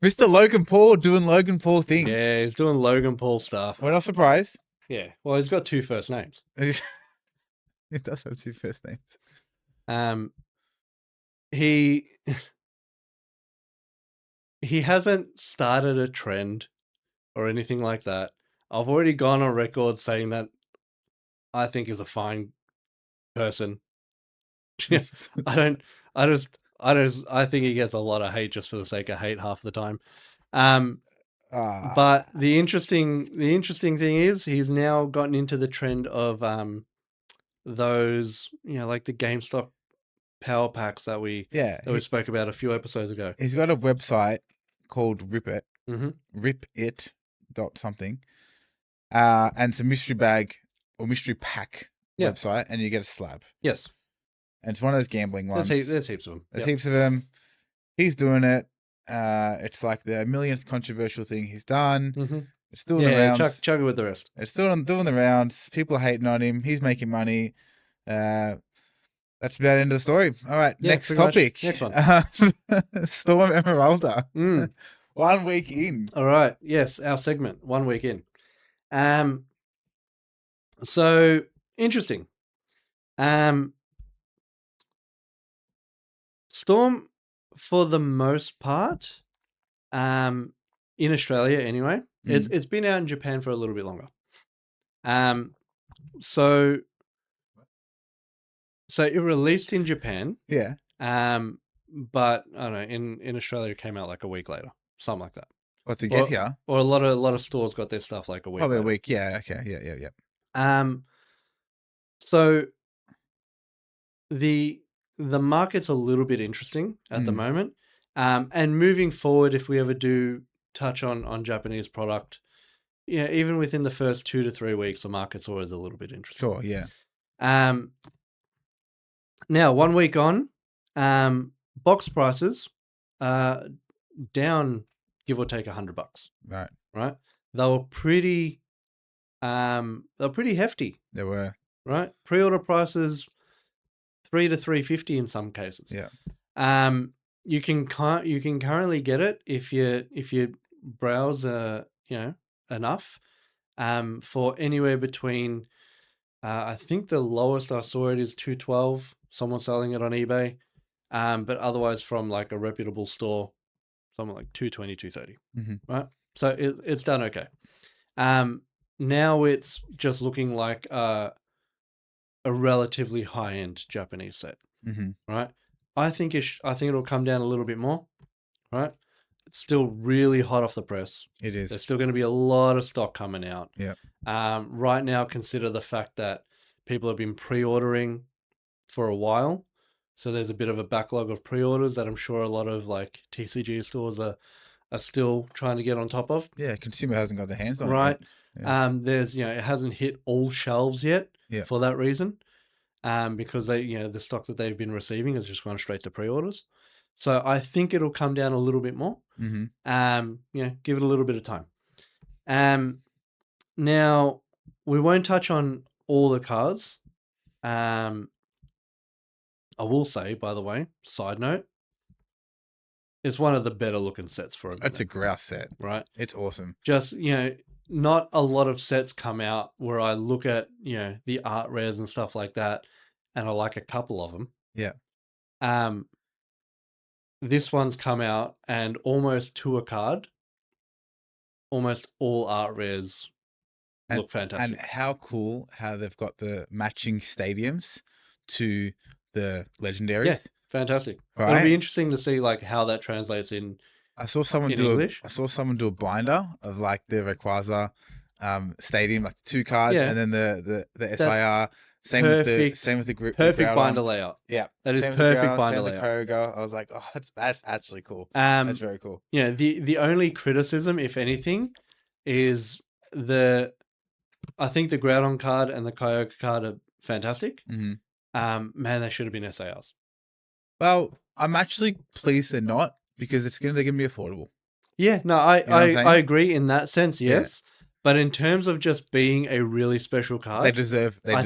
Mr. Logan Paul doing Logan Paul things. Yeah, he's doing Logan Paul stuff. We're not surprised. Yeah. Well, he's got 2 first names. It does have 2 first names. He he hasn't started a trend or anything like that. I've already gone on record saying that I think he's a fine person. I think he gets a lot of hate just for the sake of hate half the time. But the interesting thing is he's now gotten into the trend of those, like the GameStop power packs that we spoke about a few episodes ago. He's got a website called Rip It. Mm-hmm. Rip It dot something. And it's a mystery bag or mystery pack website, and you get a slab. Yes. And it's one of those gambling ones. There's heaps of them. There's heaps of them. He's doing it. It's like the millionth controversial thing he's done. Mm-hmm. It's still in the rounds. Chug it with the rest. It's still doing the rounds. People are hating on him. He's making money. That's about the end of the story. All right, next topic. Next one. Storm Emeralda. Mm. 1 week in. All right. Yes, our segment, 1 week in. So interesting. Storm, for the most part, in Australia anyway, it's been out in Japan for a little bit longer. So it released in Japan. Yeah. But I don't know, in Australia it came out like a week later, something like that. What to get here? Or a lot of stores got their stuff like a week. Probably later. a week. Yeah. Okay. Yeah. So the market's a little bit interesting at the moment. And moving forward, if we ever do touch on Japanese product, even within the first 2 to 3 weeks, the market's always a little bit interesting. Sure. Yeah. Now 1 week on, box prices down, give or take $100. Right. Right. They were pretty hefty. They were. Right. Pre-order prices $300 to $350 in some cases. Yeah. You can currently get it if you browse enough for anywhere between I think the lowest I saw it is $212. Someone selling it on eBay. But otherwise from like a reputable store, something like $220, $230. Mm-hmm. Right. So it's done okay. Now it's just looking like a relatively high-end Japanese set. Mm-hmm. Right. I think it'll come down a little bit more. Right. it's still really hot off the press. It There's is. still going to be a lot of stock coming out. Yeah. Right now, consider the fact that people have been pre-ordering for a while. So there's a bit of a backlog of pre-orders that I'm sure a lot of like TCG stores are still trying to get on top of. Yeah. Consumer hasn't got their hands on Right. it yet. Yeah. There's, it hasn't hit all shelves yet Yeah. for that reason. Because they, the stock that they've been receiving has just gone straight to pre-orders. So I think it'll come down a little bit more. Mm-hmm. Give it a little bit of time. Now we won't touch on all the cards. I will say, by the way, side note, it's one of the better looking sets for a minute. It's a grouse set. Right? It's awesome. Just, not a lot of sets come out where I look at, the art rares and stuff like that, and I like a couple of them. Yeah. This one's come out, and almost to a card, almost all art rares look fantastic. And how cool how they've got the matching stadiums to the legendaries. Yeah, fantastic. Right? It'll be interesting to see like how that translates in. I saw someone in do English. I saw someone do a binder of like the Rayquaza stadium, like 2 cards, and then the SIR. Same with the group. Perfect binder layout. Yeah, that is same perfect binder layout. Koga. I was like, oh, that's actually cool. That's very cool. Yeah, the only criticism, if anything, is I think the Groudon card and the Kyogre card are fantastic. Mm-hmm. Man, they should have been SARs. Well, I'm actually pleased they're not, because they're gonna be affordable. Yeah, no, I agree in that sense. Yes. Yeah. But in terms of just being a really special card, they deserve it. I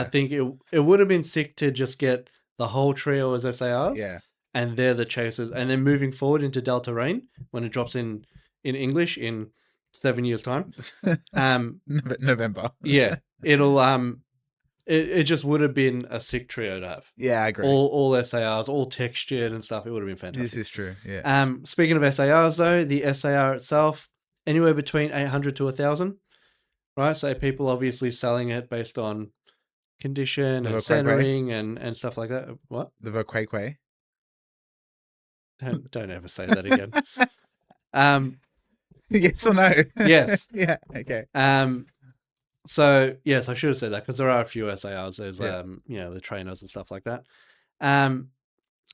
think it would have been sick to just get the whole trio as SARs. Yeah. And they're the chasers. And then moving forward into Delta Rain, when it drops in English in 7 years' time. November. Yeah. It'll it just would have been a sick trio to have. Yeah, I agree. All SARs, all textured and stuff. It would have been fantastic. This is true. Yeah. Speaking of SARs though, the SAR itself, anywhere between 800 to 1,000, right? So people obviously selling it based on condition and centering and stuff like that. What? The Voquaque. Don't ever say that again. Yes or no? Yes. Yeah. Okay. So yes, I should have said that, because there are a few SARs. There's the trainers and stuff like that.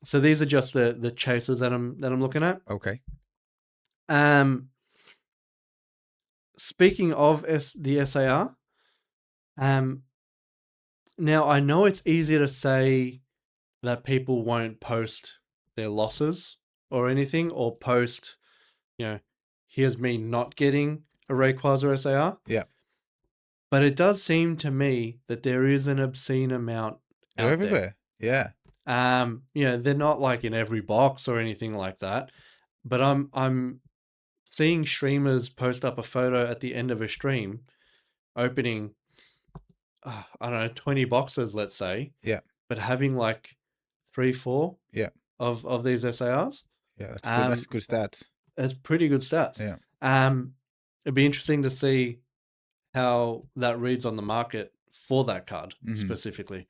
So these are just the chasers that I'm looking at. Okay. Speaking of the SAR, now I know it's easier to say that people won't post their losses or anything, or post, here's me not getting a Rayquaza SAR. Yeah. But it does seem to me that there is an obscene amount They're everywhere. There. Yeah. They're not like in every box or anything like that. But I'm seeing streamers post up a photo at the end of a stream opening, I don't know, 20 boxes, let's say. Yeah. But having like 3, 4 of these SARs. Yeah, that's good. That's good stats. It's pretty good stats. Yeah. It'd be interesting to see how that reads on the market for that card specifically.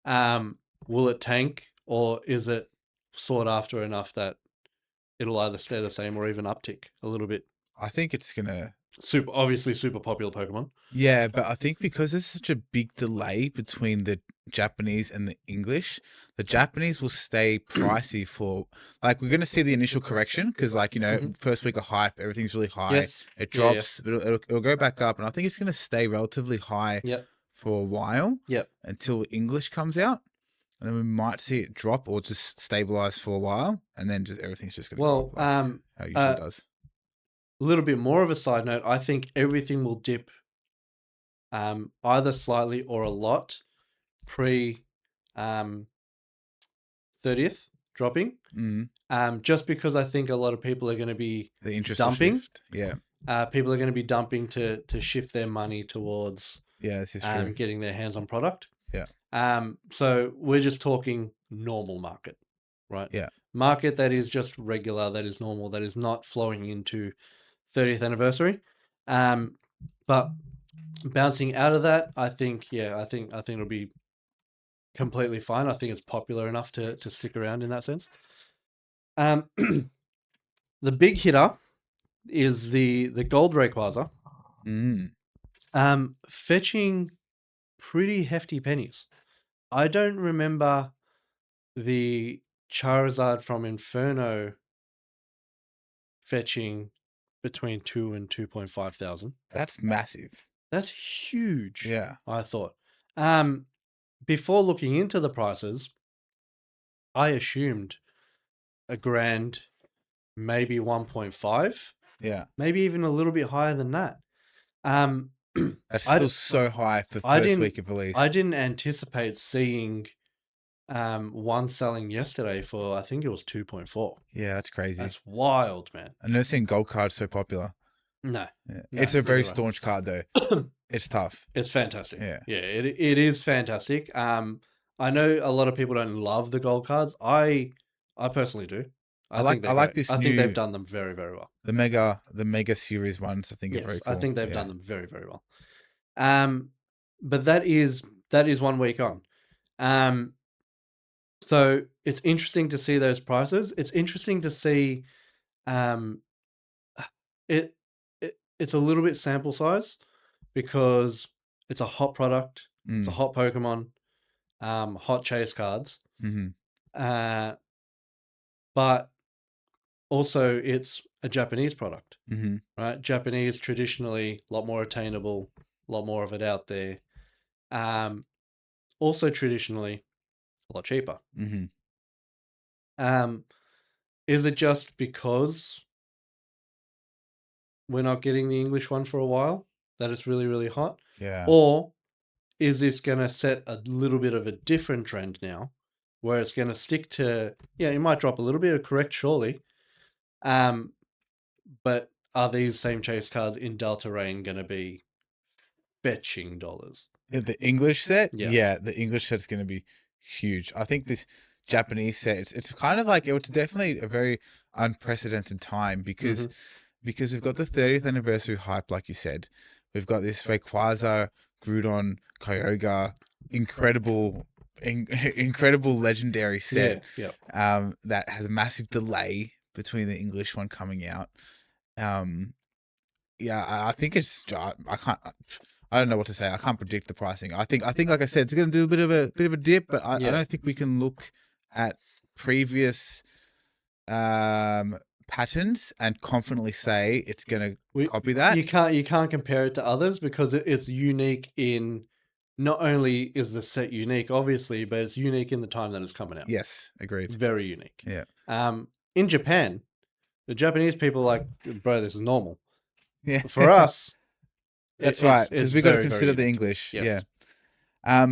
Will it tank, or is it sought after enough that it'll either stay the same or even uptick a little bit? I think it's gonna obviously super popular Pokemon. Yeah, but I think because there's such a big delay between the Japanese and the English, the Japanese will stay pricey for, like, we're gonna see the initial correction, because first week of hype, everything's really high. Yes. It drops, but it'll go back up, and I think it's gonna stay relatively high for a while. Until English comes out. And then we might see it drop or just stabilize for a while, and then just everything's just gonna go up like how it usually does. A little bit more of a side note, I think everything will dip either slightly or a lot pre 30th dropping. Just because I think a lot of people are going to be dumping. People are going to be dumping to shift their money towards this is true. Getting their hands on product. Yeah. So we're just talking normal market, right? Yeah. Market that is just regular, that is normal, that is not flowing into 30th anniversary. But bouncing out of that, I think it'll be completely fine. I think it's popular enough to stick around in that sense. the big hitter is the gold Rayquaza, Mm. fetching pretty hefty pennies. I don't remember the Charizard from Inferno fetching between 2 and 2.5 thousand. That's massive. That's huge, Yeah. I thought. Before looking into the prices, I assumed a grand, maybe 1.5, Yeah. maybe even a little bit higher than that. That's I still d- so high for I first didn't week of release. I didn't anticipate seeing one selling yesterday for, I think it was 2.4. Yeah, that's crazy. That's wild, man. I've never seen gold cards so popular. No, Yeah. no, It's a very neither have staunch card though. I. It's tough. It's fantastic. Yeah. Yeah, it is fantastic. I know a lot of people don't love the gold cards. I personally do. I think they're I like great. this I think they've new done them very, very well. the mega series ones. I think are very Yes, I cool. think they've Yeah. done them very, very well. But that is 1 week on. So it's interesting to see those prices. It's interesting to see um it's a little bit sample size because it's a hot product, it's a Mm. hot Pokemon, hot chase cards. Mm-hmm. Uh, but also it's a Japanese product, Mm-hmm. right? Japanese traditionally a lot more attainable, a lot more of it out there. Also traditionally a lot cheaper. Mm-hmm. Is it just because we're not getting the English one for a while that it's really, really hot? Yeah. Or is this going to set a little bit of a different trend now where it's going to stick to, yeah, it might drop a little bit, correct, surely. But are these same chase cards in Delta Rain going to be fetching dollars? The English set, Yeah. yeah, the English set's going to be huge. I think this Japanese set, it's kind of like it's definitely a very unprecedented time because we've got the 30th anniversary hype, like you said. We've got this Rayquaza, Groudon, Kyogre, incredible, incredible legendary set. Yeah, yeah. That has a massive delay between the English one coming out. Yeah, I think it's I can't. I don't know what to say. I can't predict the pricing. I think like I said, it's going to do a bit of a dip, but I Yeah. don't think we can look at previous patterns and confidently say it's going to copy that. You can't compare it to others because it's unique in, not only is the set unique, obviously, but it's unique in the time that it's coming out. Yes, agreed. Very unique. Yeah. In Japan, the Japanese people are like, bro, this is normal. Yeah. For us, that's right, because we got to very, consider very the unique. English. Yes. Yeah.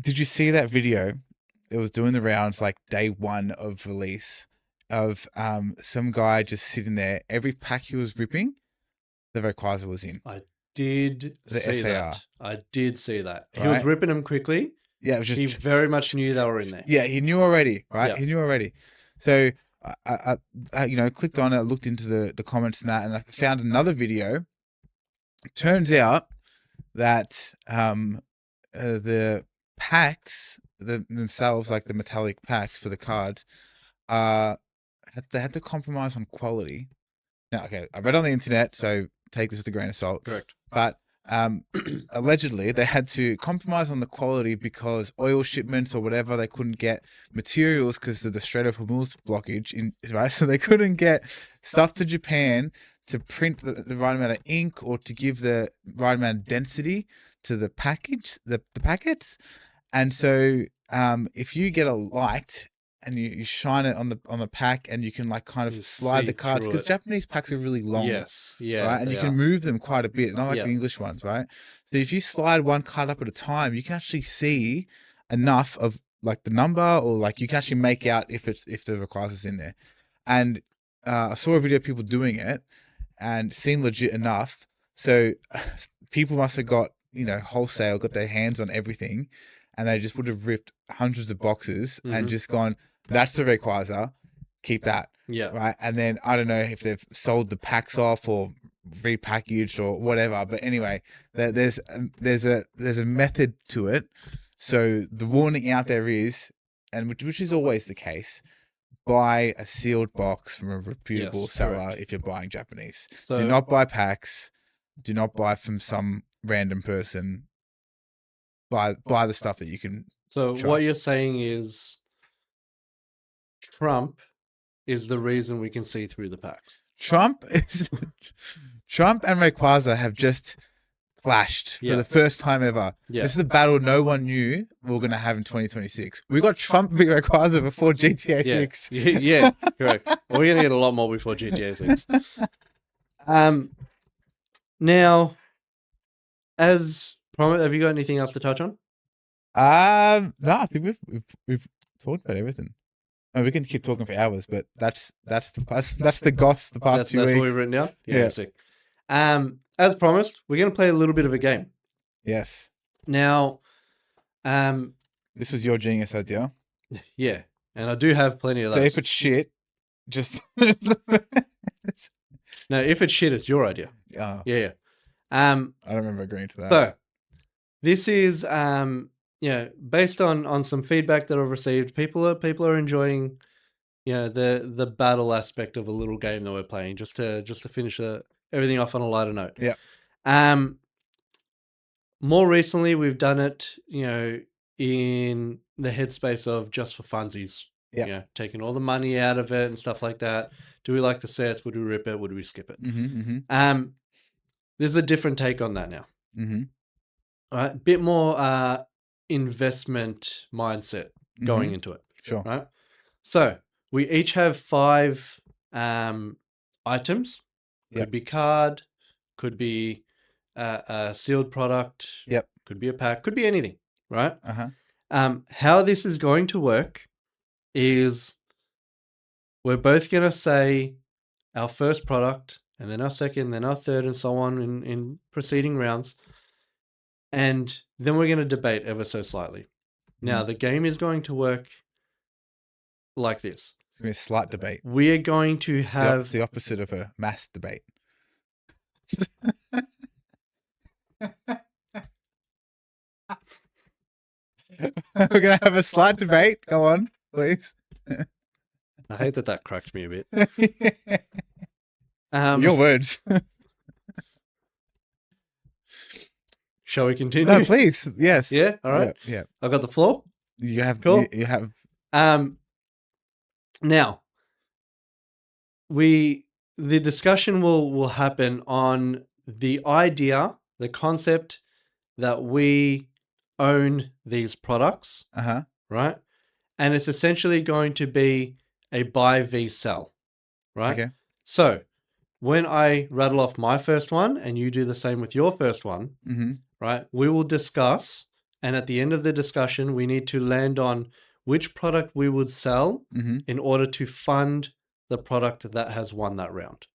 Did you see that video? It was doing the rounds like day one of release of some guy just sitting there. Every pack he was ripping, the Rayquaza was in. I did The see SAR. that. I did see that. He Right? was ripping them quickly. Yeah, it was just He very much knew they were in there. Yeah, he knew already, right? Yeah. He knew already. So I clicked on it, looked into the comments and that, and I found another video. Turns out that the packs themselves, like the metallic packs for the cards, they had to compromise on quality. Now, okay, I read on the internet, so take this with a grain of salt. Correct. But allegedly, they had to compromise on the quality because oil shipments or whatever, they couldn't get materials because of the Strait of Hormuz blockage, right? So they couldn't get stuff to Japan to print the right amount of ink or to give the right amount of density to the package, the packets. And so if you get a light and you shine it on the pack and you can like kind of You slide see the cards, through because it. Japanese packs are really long. Yes. Yeah. Right. And they you can are. move them quite a bit, not like Yeah. the English ones, right? So if you slide one card up at a time, you can actually see enough of like the number, or like you can actually make out if the requires is in there. And I saw a video of people doing it and seemed legit enough. So people must have got, wholesale, got their hands on everything, and they just would have ripped hundreds of boxes and just gone, that's the Rayquaza, keep that. Yeah. Right. And then I don't know if they've sold the packs off or repackaged or whatever. But anyway, there's a method to it. So the warning out there is, and which is always the case, buy a sealed box from a reputable Yes, seller correct. if you're buying Japanese. Do So not buy packs. Do not buy from some random person. Buy the stuff that you can so what you're trust. saying is Trump is the reason we can see through the packs. Trump and Rayquaza have just clashed for Yeah. the first time ever. Yeah. This is the battle no one knew we were going to have in 2026. We got Trump v Rayquaza before GTA Yeah. 6. Yeah, correct. Well, we're gonna get a lot more before GTA 6. Now, as promised, have you got anything else to touch on? No, I think we've talked about everything. We can keep talking for hours, but that's the goss the past That's 2 what weeks. we've written down. Yeah. Sick. As promised, we're gonna play a little bit of a game. Yes. Now, This was your genius idea. yeah, and I do have plenty of So those. if it's shit, just No, if it's shit, it's your idea. oh, Yeah. I don't remember agreeing to that. So this is based on some feedback that I've received. People are enjoying the battle aspect of a little game that we're playing just to finish everything off on a lighter note. Yeah. More recently we've done it, in the headspace of just for funsies. Yeah. Taking all the money out of it and stuff like that. Do we like the sets? Would we rip it? Would we skip it? There's a different take on that now. All right, a bit more investment mindset going into it. Sure. Right. So we each have 5 items. Could be card, could be a sealed product. Yep. Could be a pack. Could be anything. Right. Uh-huh. How this is going to work is we're both going to say our first product, and then our second, then our third, and so on in preceding rounds. And then we're going to debate ever so slightly. Now, the game is going to work like this. It's going to be a slight debate. We are going to have the opposite of a mass debate. We're going to have a slight debate. Go on, please. I hate that cracked me a bit. Your words. Shall we continue? No, please. Yes. Yeah. All right. Yeah. I've got the floor. You have. Cool. You have. Now, the discussion will happen on the idea, the concept that we own these products. Right. And it's essentially going to be a buy v sell. Right. Okay. So when I rattle off my first one and you do the same with your first one, right, we will discuss. And at the end of the discussion, we need to land on which product we would sell in order to fund the product that has won that round.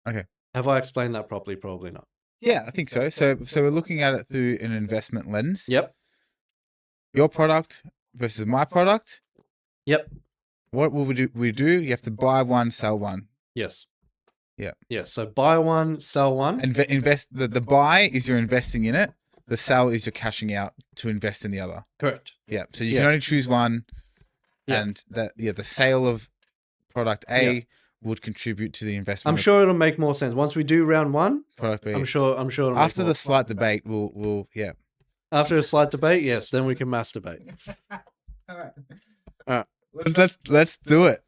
Okay. Have I explained that properly? Probably not. Yeah, I think so. So we're looking at it through an investment lens. Yep. Your product versus my product. Yep. What will we do? You have to buy one, sell one. Yes. Yeah. Yeah. So buy one, sell one. Invest. The buy is you're investing in it. The sell is you're cashing out to invest in the other. Correct. Yeah. So you can only choose one, and the sale of product A would contribute to the investment. I'm sure it'll make more sense once we do round 1. Product B. I'm sure. It'll After the slight debate, we'll. After a slight debate, yes, then we can mass debate. All right. Let's do it.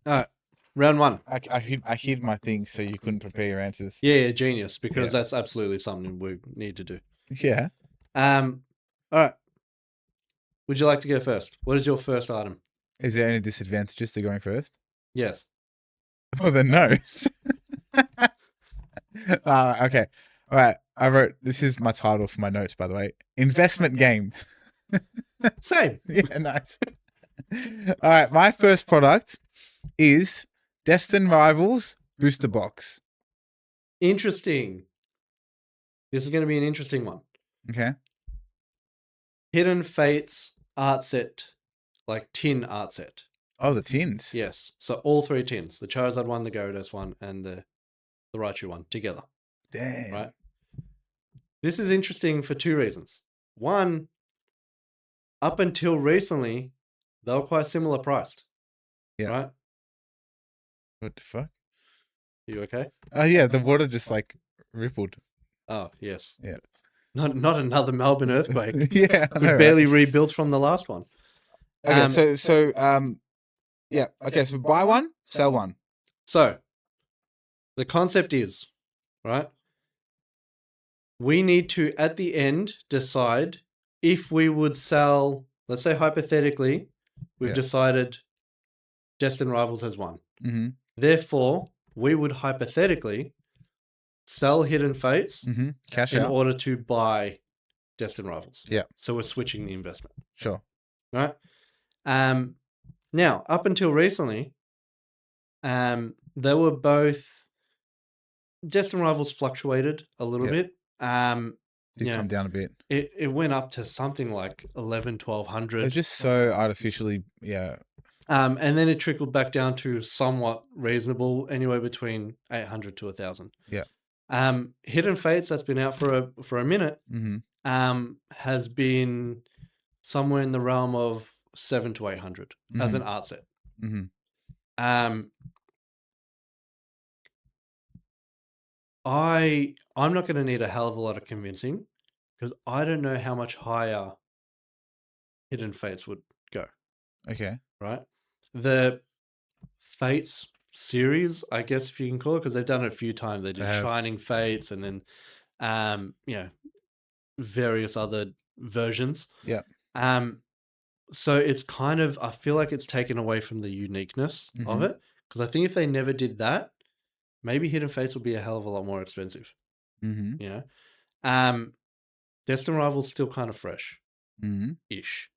All right. Round 1. I hid my thing so you couldn't prepare your answers. Yeah, genius, because that's absolutely something we need to do. Yeah. All right. Would you like to go first? What is your first item? Is there any disadvantages to going first? Yes. Well, then no. Okay. All right. I wrote, this is my title for my notes, by the way. Investment game. Same. Yeah, nice. All right. My first product is Destined Rivals Booster Box. Interesting. This is going to be an interesting one. Okay. Hidden Fates art set, like tin art set. Oh, the tins. Yes. So all 3 tins. The Charizard one, the Gyarados one, and the Raichu one together. Damn. Right? This is interesting for 2 reasons. One, up until recently, they were quite similar priced. Yeah. Right? What the fuck? You okay? Oh yeah, the water just like rippled. Oh, yes. Yeah. Not another Melbourne earthquake. Yeah, I We know, barely right? rebuilt from the last one. Okay, Um, yeah. Okay, so buy one, sell one. So the concept is, right? We need to, at the end, decide if we would sell, let's say hypothetically, we've Yeah. decided Destined Rivals has won. Mm-hmm. Therefore, we would hypothetically sell Hidden Fates Mm-hmm. Cash in out. order to buy Destined Rivals. Yeah. So we're switching the investment, Sure. right? Now, up until recently, they were both Destined Rivals fluctuated a little Yep. bit. Did Yeah, come down a bit. it went up to something like 11, It 1200. was just so artificially, yeah. And then it trickled back down to somewhat reasonable, anywhere between 800 to 1,000. Yeah. Hidden Fates, that's been out for a minute, Mm-hmm. has been somewhere in the realm of 700 to 800 as an art set. Mm-hmm. I'm not going to need a hell of a lot of convincing because I don't know how much higher Hidden Fates would go. Okay. Right? The Fates series, I guess if you can call it, because they've done it a few times. They did have. Shining Fates and then various other versions. Yeah. So it's kind of, I feel like it's taken away from the uniqueness of it. Because I think if they never did that, maybe Hidden Fates would be a hell of a lot more expensive. Mm-hmm. You know? Destined Rivals still kind of fresh Mm-hmm. ish.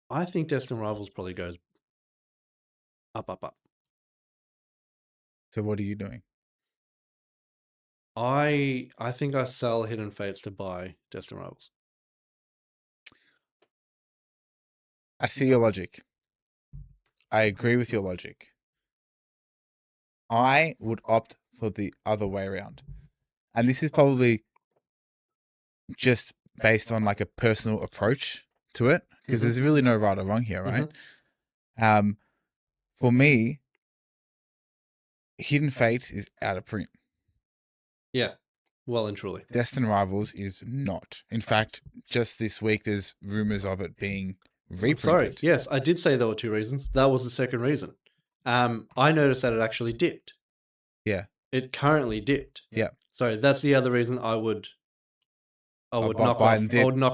I think Destined Rivals probably goes up. So what are you doing? I think I sell Hidden Fates to buy Destined Rivals. I see your logic. I agree with your logic. I would opt for the other way around. And this is probably just based on like a personal approach to it, because there's really no right or wrong here, right? For me, Hidden Fates is out of print. Yeah, well and truly. Destined Rivals is not. In fact, just this week there's rumors of it being reprinted. Sorry, yes, I did say there were two reasons. That was the second reason. I noticed that it actually dipped. Yeah. It currently dipped. Yeah. So that's the other reason I would knock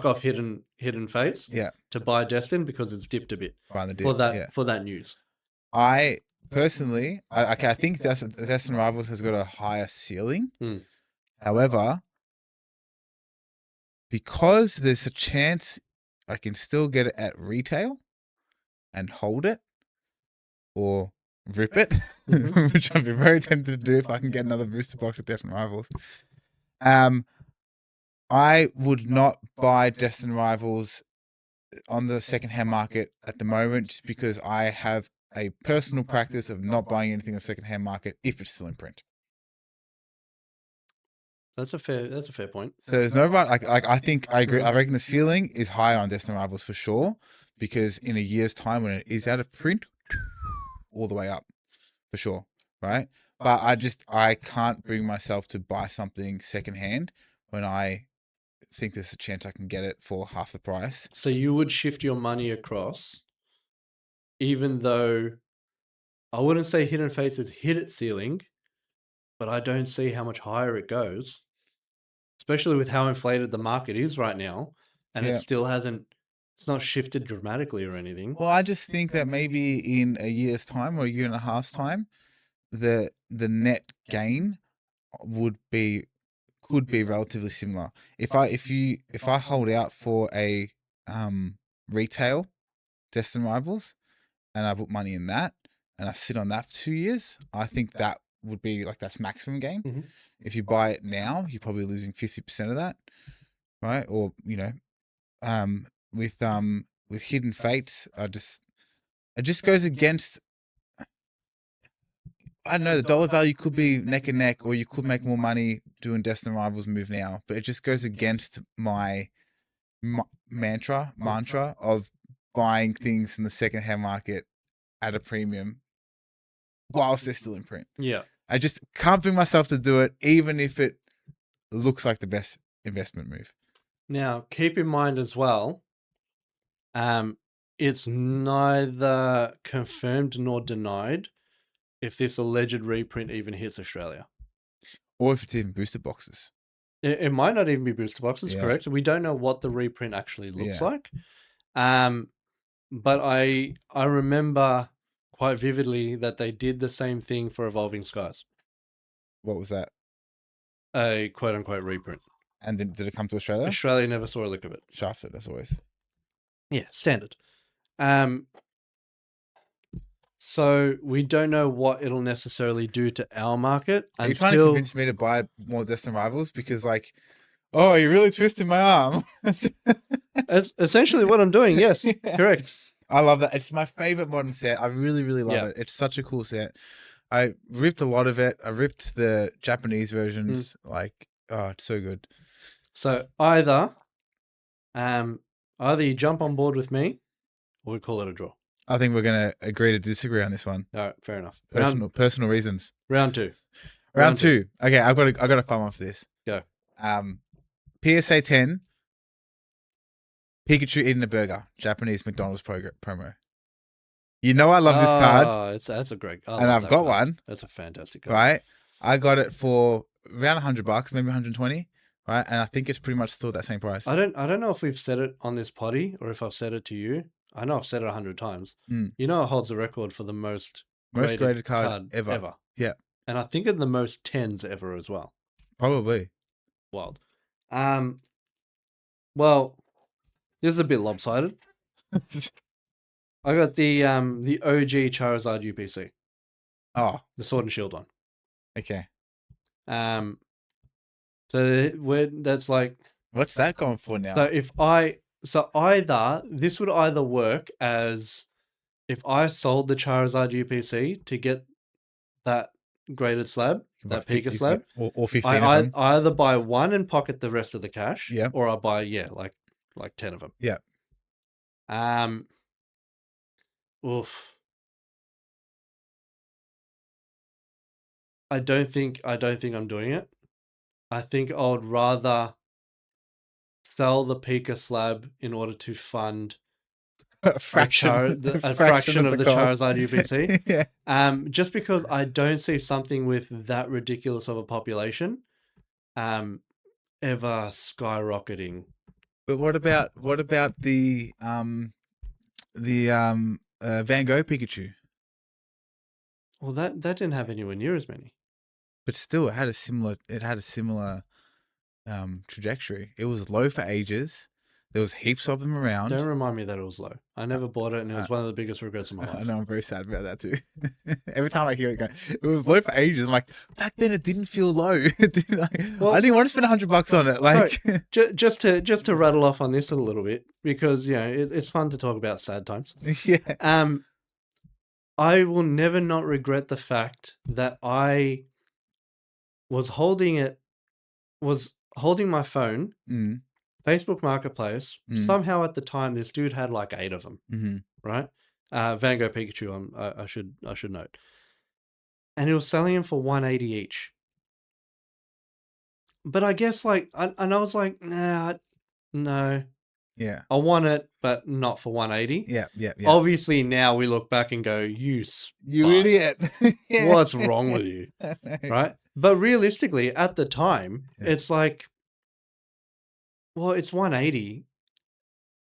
off Hidden Fates. Yeah. To buy Destined because it's dipped a bit. Buy the dip, for that news. I personally, I think Destined Rivals has got a higher ceiling. However, because there's a chance I can still get it at retail and hold it or rip it, which I'd be very tempted to do if I can get another booster box of Destined Rivals. I would not buy Destined Rivals on the secondhand market at the moment, just because I have a personal practice of not buying anything on the secondhand market if it's still in print. That's a fair point. So there's no right. Like I think I agree. I reckon the ceiling is higher on Destined Rivals for sure, because in a year's time when it is out of print, all the way up for sure, right? But I can't bring myself to buy something secondhand when I think there's a chance I can get it for half the price. So you would shift your money across, even though I wouldn't say Hidden Fates has hit its ceiling, but I don't see how much higher it goes, especially with how inflated the market is right now, and it still hasn't. It's not shifted dramatically or anything. Well, I just think that maybe in a year's time or a year and a half's time, the net gain could be relatively similar. If I hold out for a retail Destined Rivals and I put money in that and I sit on that for 2 years, I think that would be like that's maximum gain. If you buy it now, you're probably losing 50% of that, right? Or with Hidden Fates, it just goes against. I don't know, the dollar value could be neck and neck, or you could make more money doing Destined Rivals move now, but it just goes against my mantra of buying things in the secondhand market at a premium whilst they're still in print. Yeah. I just can't bring myself to do it, even if it looks like the best investment move. Now, keep in mind as well, it's neither confirmed nor denied if this alleged reprint even hits Australia. Or if it's even booster boxes. It might not even be booster boxes, Yeah. correct? We don't know what the reprint actually looks Yeah. like. But I remember quite vividly that they did the same thing for Evolving Skies, What was that? a quote unquote reprint. And did it come to Australia? Australia never saw a lick of it. Shafted, as always. Yeah, standard. So we don't know what it'll necessarily do to our market. Are you trying to convince me to buy more Destined Rivals? Because, like, oh, you're really twisting my arm. That's essentially what I'm doing. Yes, Yeah. correct. I love that. It's my favorite modern set. I really, really love it. It's such a cool set. I ripped a lot of it. I ripped the Japanese versions. Like, oh, it's so good. So either you jump on board with me, or we call it a draw. I think we're gonna agree to disagree on this one. All right, fair enough. Personal reasons. Round two. Round two. Okay, I got a fun one for this. Go. PSA 10. Pikachu eating a burger. Japanese McDonald's promo. You know I love this card. That's a great card. And I've got one. That's a fantastic card. Right? I got it for around $100, maybe 120. Right? And I think it's pretty much still that same price. I don't know if we've said it on this potty or if I've said it to you. I know I've said it 100 times. You know it holds the record for the most graded card ever. Yeah. And I think it's the most 10s ever as well. Probably. Wild. Well, this is a bit lopsided. I got the OG Charizard UPC. Oh. The Sword and Shield one. Okay. So that's like, what's that going for now? So this would either work as if I sold the Charizard UPC to get that graded slab, that Pika slab, or 15 I of them. either buy one and pocket the rest of the cash, Yeah, or I buy like 10 of them. Yeah. Oof. I don't think I'm doing it. I think I would rather sell the Pika slab in order to fund a fraction of the Charizard UPC. Yeah. Just because I don't see something with that ridiculous of a population, ever skyrocketing. But what about the Van Gogh Pikachu? Well, that didn't have anywhere near as many. But still, it had a similar trajectory. It was low for ages. There was heaps of them around. Don't remind me that it was low. I never bought it, and it was one of the biggest regrets of my life. I know, I'm very sad about that too. Every time I hear it go, it was low for ages. I'm like, back then it didn't feel low. I didn't want to spend $100 on it. Like, just to rattle off on this a little bit, because it's fun to talk about sad times. Yeah. I will never not regret the fact that I was holding my phone. Facebook Marketplace, somehow at the time, this dude had like 8 of them, right? Van Gogh Pikachu, I should note. And he was selling them for $180 each. But I guess and I was like, nah, no. Yeah. I want it, but not for $180. Yeah. Obviously, now we look back and go, you idiot. What's wrong with you? Right? But realistically, at the time, it's like, well, it's $180.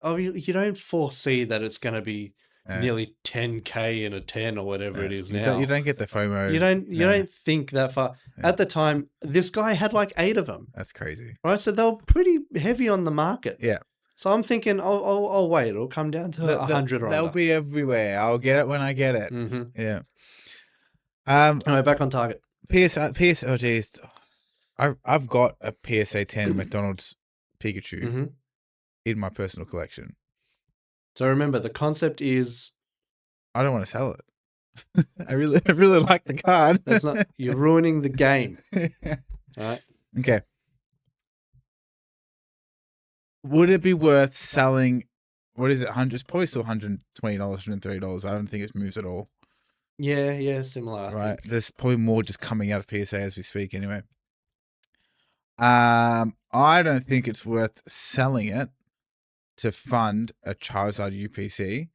Oh, you don't foresee that it's going to be nearly $10K in a 10 or whatever it is now. You don't get the FOMO. You don't think that far. At the time, this guy had like 8 of them. That's crazy. Right? So they were pretty heavy on the market. Yeah. So I'm thinking, I'll wait. It'll come down to 100 or they'll under. be everywhere. I'll get it when I get it. Yeah. Anyway, back on target. Oh geez. I've got a PSA 10 McDonald's Pikachu in my personal collection. So remember, the concept is, I don't want to sell it. I really like the card. That's not. You're ruining the game. All right. Okay. Would it be worth selling? What is it? It's probably still $120, $130. I don't think it moves at all. Yeah, similar, I right? think. There's probably more just coming out of PSA as we speak anyway. I don't think it's worth selling it to fund a Charizard UPC,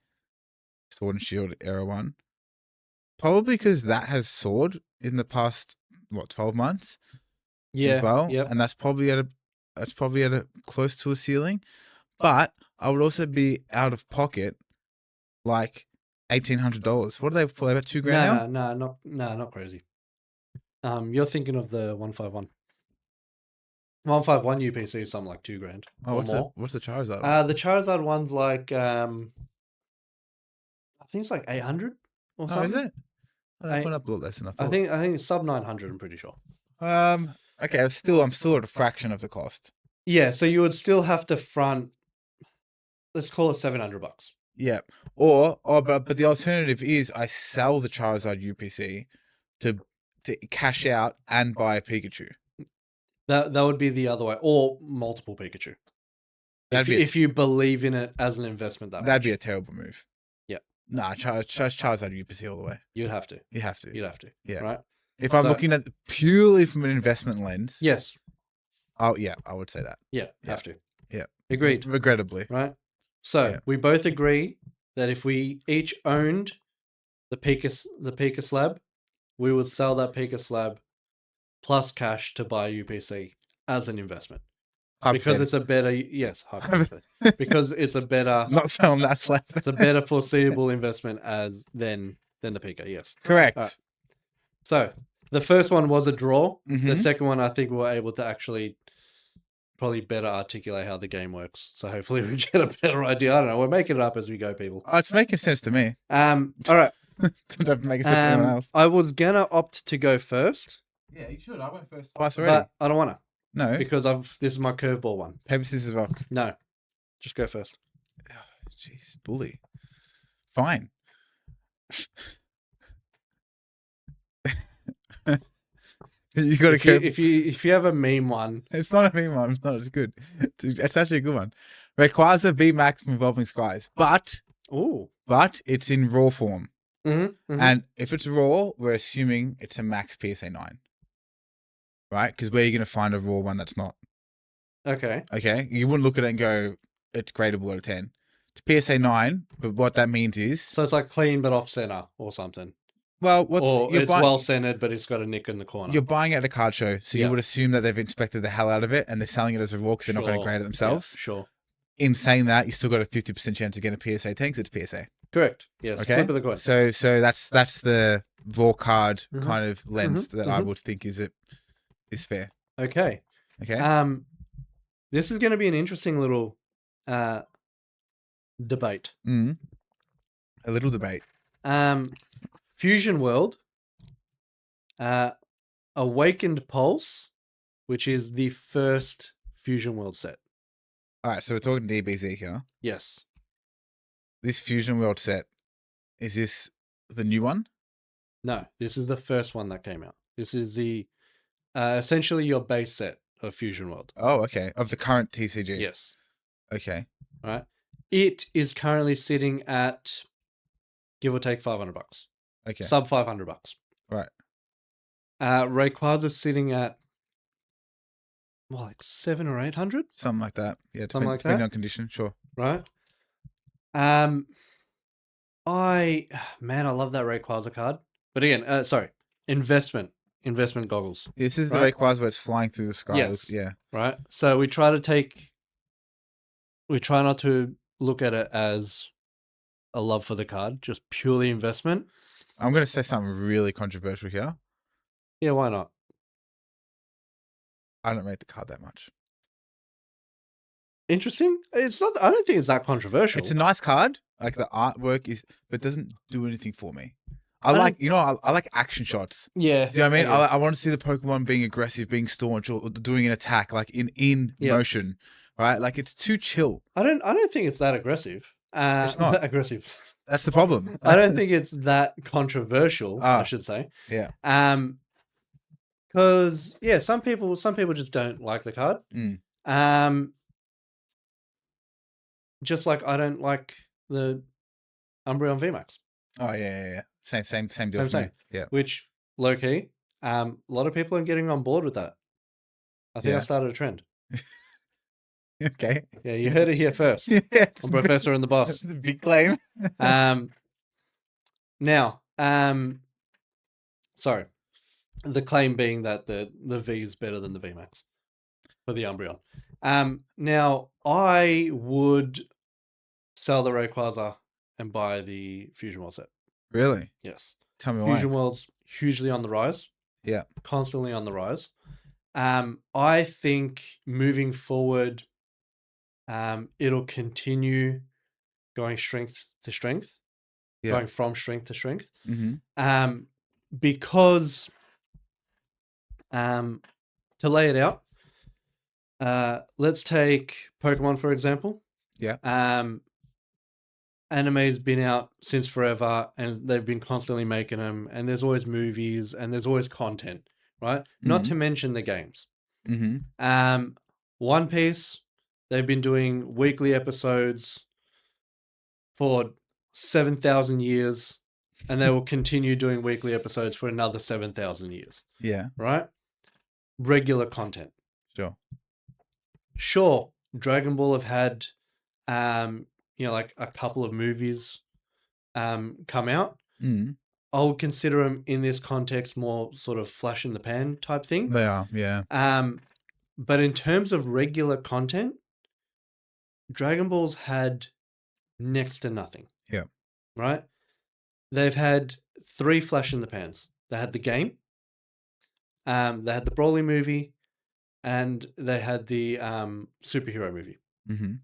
Sword and Shield era one. Probably because that has soared in the past 12 months as Yeah, well, yep. and that's probably at a close to a ceiling. But I would also be out of pocket like $1,800. What are they for? About $2,000 now? Not crazy. You're thinking of the 151. 151 UPC is something like $2,000 Oh, or more. what's the Charizard one? The Charizard one's like I think it's like 800 or Oh, is something. it? Oh, that went up a lot less than I I thought. think it's sub 900. I'm pretty sure. Okay, I'm still at a fraction of the cost. Yeah, so you would still have to front. Let's call it $700. Yeah. But the alternative is I sell the Charizard UPC to cash out and buy a Pikachu. That would be the other way, or multiple Pikachu. If you believe in it as an investment, that'd be a terrible move. Yeah. Nah, Charizard UPC all the way. You'd have to. You have to. You'd have to. Yeah. Right. If I'm looking at purely from an investment lens, yes. Oh yeah, I would say that. Yeah, have to. Yeah. Agreed. Regrettably. Right. So we both agree that if we each owned the Pika slab, we would sell that Pika slab plus cash to buy UPC as an investment. Because it's a better because it's a better not selling that slab. It's a better foreseeable investment than the Pika, yes. Correct. Right. So the first one was a draw. Mm-hmm. The second one, I think we were able to actually probably better articulate how the game works. So hopefully we get a better idea. I don't know. We're making it up as we go, people. Oh, it's making sense to me. All right. Don't make sense to anyone else. I was gonna opt to go first. Yeah, you should. I went first twice already. But I don't want to. No. Because this is my curveball one. Paper, scissors, rock. No. Just go first. Jeez, bully. Fine. You got to if you have a meme one. It's not a meme one. It's not. It's good. It's actually a good one. Rayquaza VMAX from Evolving Skies, but it's in raw form. Mm-hmm. And if it's raw, we're assuming it's a max PSA 9, right? Because where are you going to find a raw one that's not? Okay. You wouldn't look at it and go, it's gradable out of 10. It's PSA 9, but what that means is so it's like clean but off center or something. Well, it's well centered, but it's got a nick in the corner. You're buying it at a card show, so you would assume that they've inspected the hell out of it and they're selling it as a raw because they're not going to grade it themselves. Yeah, sure. In saying that, you still got a 50% chance of getting a PSA 10 because it's PSA. Correct. Yes. Okay. Flip of the coin. So that's the raw card kind of lens that I would think is fair. Okay. This is going to be an interesting little debate. A little debate. Fusion World, Awakened Pulse, which is the first Fusion World set. All right, so we're talking DBZ here. Yes. This Fusion World set, is this the new one? No, this is the first one that came out. This is the essentially your base set of Fusion World. Oh, okay. Of the current TCG. Yes. Okay. All right. It is currently sitting at give or take $500. Okay. Sub $500. Right. Rayquaza's sitting at like 700 or 800, something like that. Yeah, depending on condition, sure. Right. I love that Rayquaza card. But again, investment goggles. This is the Rayquaza where it's flying through the sky. Yes. Yeah. Right. So we try not to look at it as a love for the card, just purely investment. I'm going to say something really controversial here. Yeah, why not? I don't rate the card that much. Interesting. It's not. I don't think it's that controversial. It's a nice card. Like the artwork but it doesn't do anything for me. I like action shots. Yeah. Do you know what I mean? I want to see the Pokemon being aggressive, being staunch, or doing an attack like in motion, right? Like it's too chill. I don't think it's that aggressive. It's not aggressive. That's the problem. I don't think it's that controversial. I should say. Yeah. Because some people just don't like the card. Just like I don't like the Umbreon VMAX. Oh yeah. Same deal Same, for me. same. Yeah. Which, low key, a lot of people are getting on board with that. I think I Yeah. started a trend. Okay. Yeah, you heard it here first. Yeah, it's I'm Professor and the Boss. a big claim. Now, sorry, the claim being that the V is better than the VMAX for the Umbreon. Now I would sell the Rayquaza and buy the Fusion World set. Really? Yes, Tell me Fusion why. World's hugely on the rise, Yeah. constantly on the rise. I think moving forward, it'll continue going strength to strength, Yeah. going from strength to strength. Mm-hmm. Because to lay it out, let's take Pokemon for example. Yeah. Anime's been out since forever, and they've been constantly making them, and there's always movies and there's always content, right? Not Mm-hmm. to mention the games. Mm-hmm. One Piece, they've been doing weekly episodes for 7,000 years, and they will continue doing weekly episodes for another 7,000 years, Yeah. right? Regular content. Sure. Sure, Dragon Ball have had, like a couple of movies come out. Mm-hmm. I would consider them in this context more sort of flash in the pan type thing. They are. Yeah. But in terms of regular content, Dragon Ball's had next to nothing. Yeah. Right? They've had 3 flash in the pans. They had the game, they had the Broly movie, and they had the superhero movie. Mm-hmm.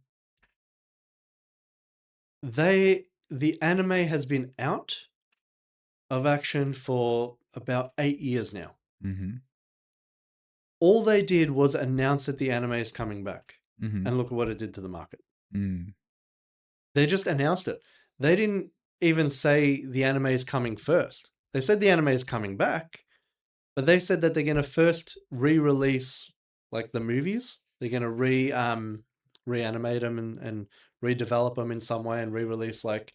The anime has been out of action for about 8 years now. Mm-hmm. All they did was announce that the anime is coming back. Mm-hmm. And look at what it did to the market. Mm. They just announced it. They didn't even say the anime is coming first. They said the anime is coming back, but they said that they're going to first re-release like the movies. They're going to reanimate them and redevelop them in some way and re-release like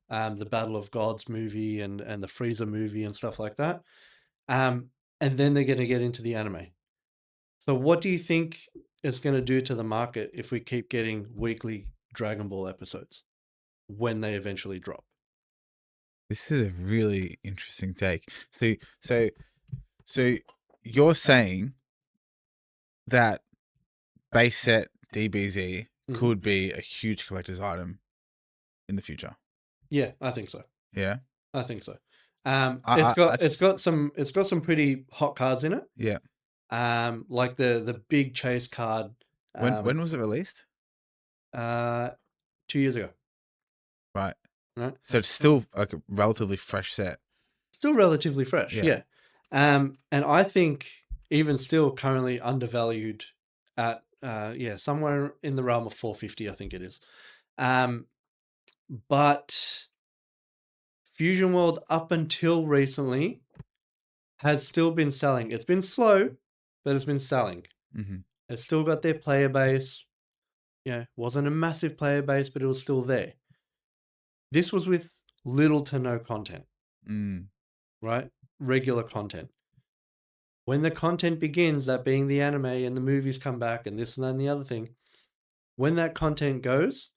the Battle of Gods movie and the Frieza movie and stuff like that. And then they're going to get into the anime. So what do you think it's going to do to the market if we keep getting weekly Dragon Ball episodes when they eventually drop? This is a really interesting take. So you're saying that base set DBZ Mhm. could be a huge collector's item in the future. Yeah, I think so. Yeah. I think so. I It's got some pretty hot cards in it. Yeah. Like the big chase card. When was it released? 2 years ago. Right. Right. So it's still like a relatively fresh set. Still relatively fresh. Yeah. And I think even still currently undervalued at somewhere in the realm of 450, I think it is. But Fusion World up until recently has still been selling. It's been slow, but it's been selling. Mm-hmm. It's still got their player base. Wasn't a massive player base, but it was still there. This was with little to no content, right? Regular content. When the content begins, that being the anime and the movies come back and this and that and the other thing, when that content goes,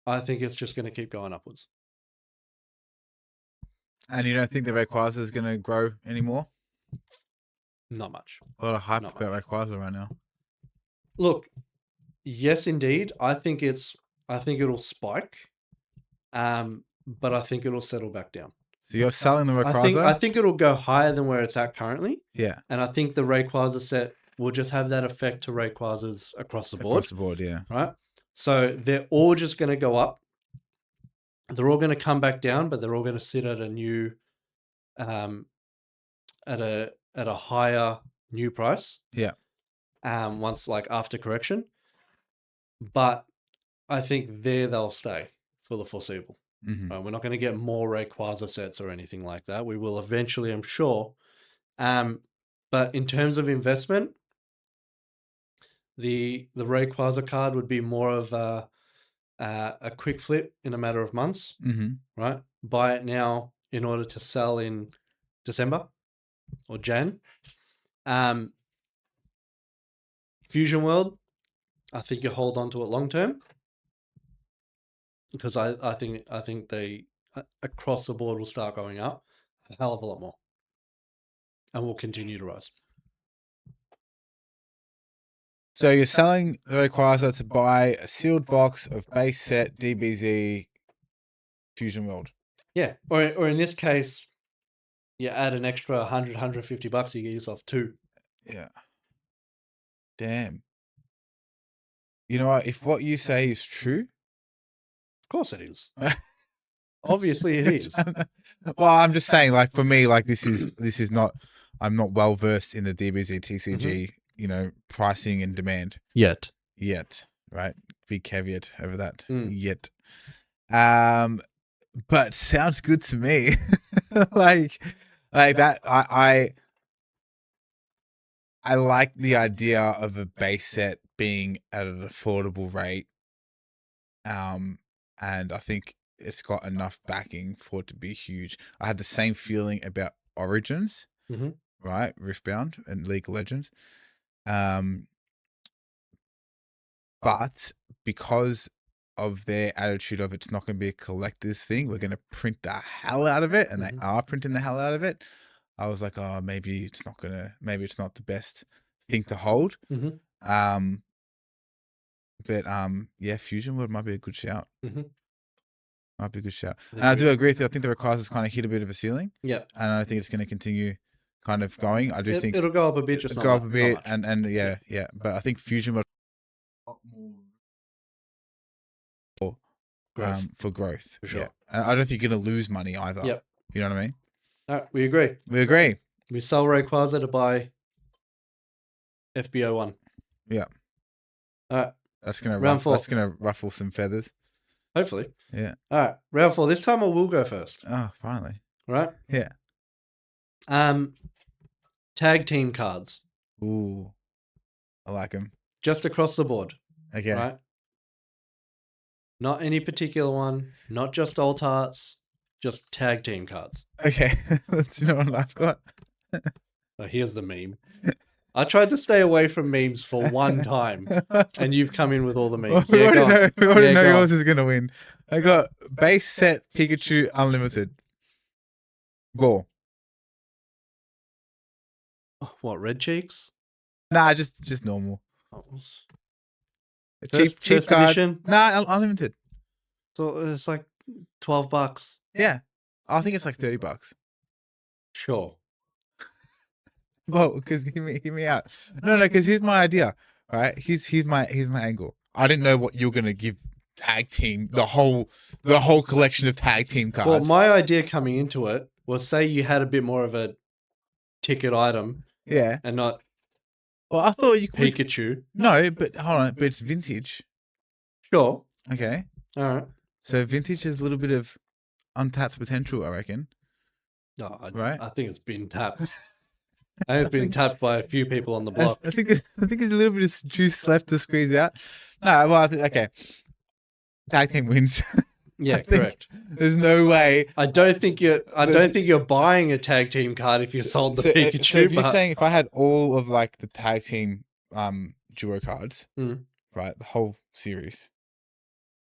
I think it's just going to keep going upwards. And you don't think the Rayquaza is going to grow anymore? Not much. A lot of hype Not about Rayquaza right now. Look, yes, indeed. I think it'll spike, but I think it'll settle back down. So you're selling the Rayquaza? I think it'll go higher than where it's at currently. Yeah. And I think the Rayquaza set will just have that effect to Rayquazas across the board. Across the board, yeah. Right? So they're all just going to go up. They're all going to come back down, but they're all going to sit at a new, at a higher new price. Yeah. Once like after correction. But I think they'll stay for the foreseeable. Mm-hmm. We're not going to get more Rayquaza sets or anything like that. We will eventually, I'm sure. But in terms of investment, the Rayquaza card would be more of a quick flip in a matter of months, Mm-hmm. right? Buy it now in order to sell in December or Jan. Fusion World, I think you hold on to it long term because I think they across the board will start going up a hell of a lot more and will continue to rise. So you're selling the Rayquaza to buy a sealed box of base set DBZ Fusion World. Yeah, or in this case, you add an extra 100, 150 bucks, you get yourself 2. Yeah. Damn. You know what? If what you say is true, Of course it is. Obviously it is. well, I'm just saying, like for me, like this is not. I'm not well versed in the DBZ TCG, you know, pricing and demand Yet. right? Big caveat over that. Mm. Yet. But sounds good to me. like that. I like the idea of a base set being at an affordable rate. And I think it's got enough backing for it to be huge. I had the same feeling about Origins, right? Riftbound and League of Legends. But because of their attitude of it's not going to be a collector's thing, we're going to print the hell out of it, and they are printing the hell out of it. I was like, oh, maybe it's not the best thing to hold. But yeah, Fusion World might be a good shout. Might be a good shout. And I do agree with you. I think the Rayquaza's kind of hit a bit of a ceiling. Yeah. And I think it's going to continue kind of going. I do think it'll go up a bit, just go up a bit, not much. and yeah. But I think Fusion World for growth. For sure. Yeah. And I don't think you're going to lose money either. Yep. You know what I mean? All right, we agree. We agree. We sell Rayquaza to buy FBO1. Yeah. All right. That's gonna Round 4. That's gonna ruffle some feathers. Hopefully. Yeah. All right. Round 4. This time I will go first. Oh, finally. All right. Yeah. Tag team cards. Ooh. I like them. Just across the board. Okay. Right. Not any particular one. Not just alt arts. Just tag team cards. Okay. Let's know what I've got. So here's the meme. I tried to stay away from memes for one time, and you've come in with all the memes. We already know go yours is gonna win. I got base set Pikachu Unlimited. Go. What, red cheeks? Nah, just normal. Oh, Cheap first card. edition? Nah, unlimited. So it's like $12. Yeah. I think it's like $30. Sure. Well, because hear me out. No, because here's my idea. All right, here's my angle. I didn't know what you're gonna give tag team the whole collection of tag team cards. Well, my idea coming into it was, say you had a bit more of a ticket item, yeah, and not. Well, I thought you could. Pikachu. No, but hold on, but it's vintage. Sure. Okay. All right. So vintage has a little bit of untapped potential, I reckon. No, right? I think it's been tapped. I think it's been tapped by a few people on the block. I think there's a little bit of juice left to squeeze out. No, well, I think okay. Tag team wins. Yeah, correct. There's no way. I don't think you're buying a tag team card if you sold the Pikachu. So if you're saying if I had all of like the tag team duo cards, right, the whole series,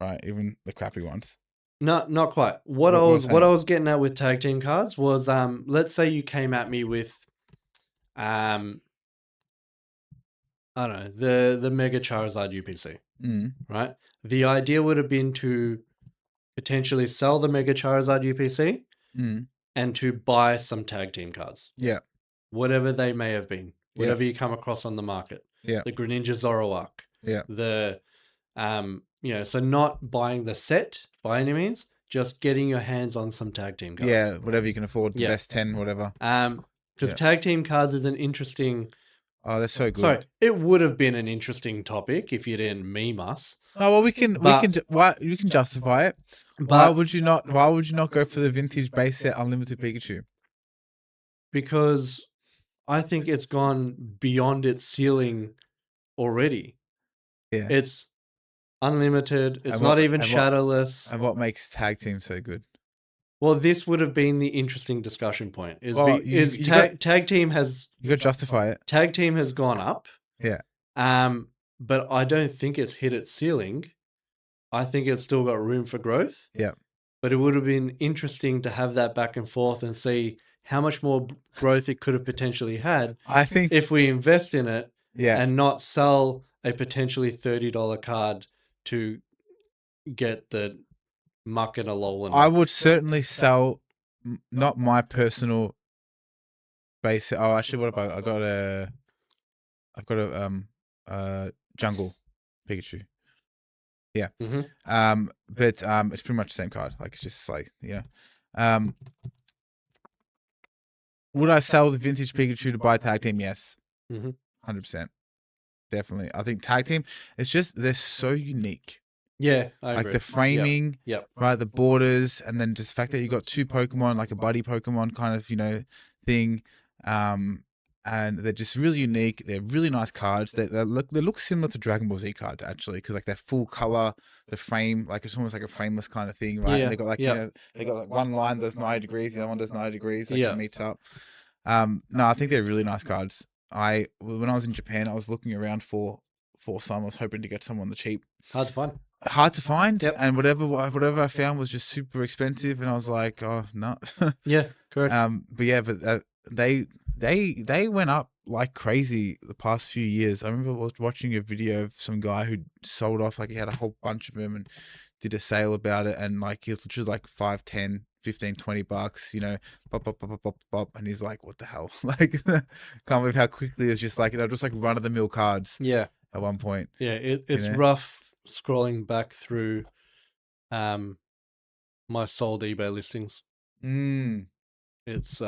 right, even the crappy ones. No, not quite. What I was getting at with tag team cards was let's say you came at me with I don't know, the Mega Charizard UPC. Right? The idea would have been to potentially sell the Mega Charizard UPC and to buy some tag team cards. Yeah. Whatever they may have been. Whatever you come across on the market. Yeah. The Greninja Zoroark. Yeah. The so not buying the set by any means, just getting your hands on some tag team cards. Yeah, whatever you can afford, the best 10, whatever. Because tag team cards is an interesting. Oh, that's so good. Sorry, it would have been an interesting topic if you didn't meme us. Oh well, we can justify it. But why would you not go for the vintage base set unlimited Pikachu? Because I think it's gone beyond its ceiling already. Yeah, it's unlimited. It's And not what- even and what- shadowless. And what makes tag team so good? Well, this would have been the interesting discussion point. Well, you Tag team has You got to justify it. tag team has gone up. Yeah. But I don't think it's hit its ceiling. I think it's still got room for growth. Yeah. But it would have been interesting to have that back and forth and see how much more growth it could have potentially had I think if we invest in it yeah. and not sell a potentially $30 card to get the muck and a lol. I would certainly sell not my personal base. Oh, actually, what about I've got a jungle Pikachu. Yeah. Mm-hmm. But it's pretty much the same card. Like it's just like, you know. Would I sell the vintage Pikachu to buy tag team? Yes. 100%. Definitely. I think tag team, it's just they're so unique. Yeah, I like agree. The framing, yep. Right? The borders, and then just the fact that you got two Pokemon, like a buddy Pokemon kind of, thing. And they're just really unique. They're really nice cards. They look similar to Dragon Ball Z cards actually, because like they're full color, the frame, like it's almost like a frameless kind of thing, right? Yeah. And they got like they got like one line does 90 degrees, the other one does 90 degrees, like it meets up. No, I think they're really nice cards. When I was in Japan, I was looking around for some. I was hoping to get some on the cheap. Hard to find. Yep. And whatever I found was just super expensive, and I was like, oh no. Yeah, correct. But they went up like crazy the past few years. I remember watching a video of some guy who sold off, like he had a whole bunch of them and did a sale about it, and like he was literally like 5, 10, 15, $20, pop, and he's like, what the hell? Like, can't believe how quickly it's just like they're just like run of the mill cards. Yeah. At one point. Yeah, it's rough scrolling back through my sold eBay listings. It's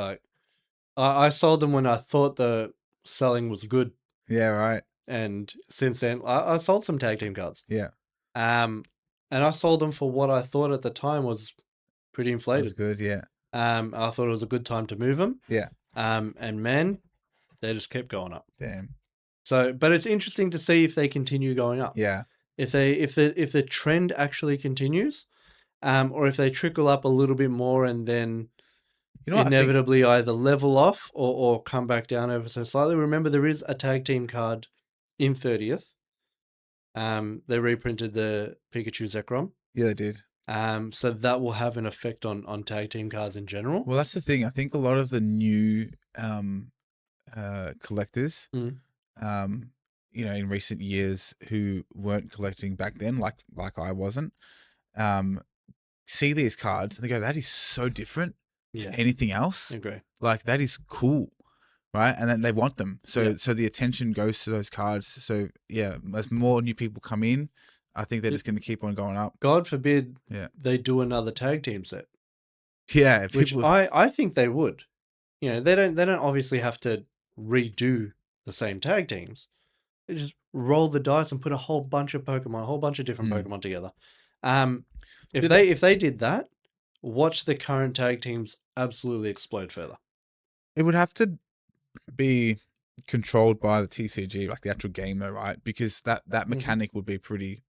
I sold them when I thought the selling was good. Yeah, right. And since then, I sold some tag team cards. Yeah. And I sold them for what I thought at the time was pretty inflated. That's good, yeah. I thought it was a good time to move them. Yeah. And man, they just kept going up. Damn. So, but it's interesting to see if they continue going up. Yeah. If the trend actually continues, or if they trickle up a little bit more and then inevitably either level off or come back down ever so slightly. Remember, there is a tag team card in 30th. They reprinted the Pikachu Zekrom. Yeah, they did. So that will have an effect on tag team cards in general. Well, that's the thing. I think a lot of the new collectors, in recent years who weren't collecting back then, like I wasn't, see these cards and they go, that is so different to anything else. I agree. Like that is cool. Right. And then they want them. So the attention goes to those cards. So yeah, as more new people come in, I think they're just going to keep on going up. God forbid they do another tag team set. Yeah. Which I think they would. They don't obviously have to redo the same tag teams. They just roll the dice and put a whole bunch of Pokemon, a whole bunch of different Pokemon together. If they did that, watch the current tag teams absolutely explode further. It would have to be controlled by the TCG, like the actual game though, right? Because that mechanic would be pretty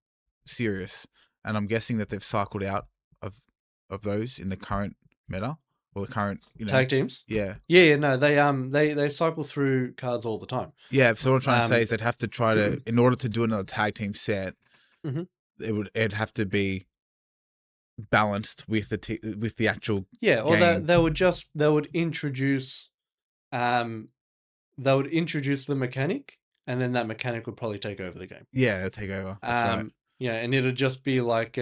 serious. And I'm guessing that they've cycled out of those in the current meta or the current tag teams. Yeah. No, they cycle through cards all the time. Yeah, so what I'm trying to say is they'd have to try to, in order to do another tag team set, it'd have to be balanced with the actual or they would introduce the mechanic, and then that mechanic would probably take over the game. Yeah, it'll take over. That's right. Yeah, and it'll just be like,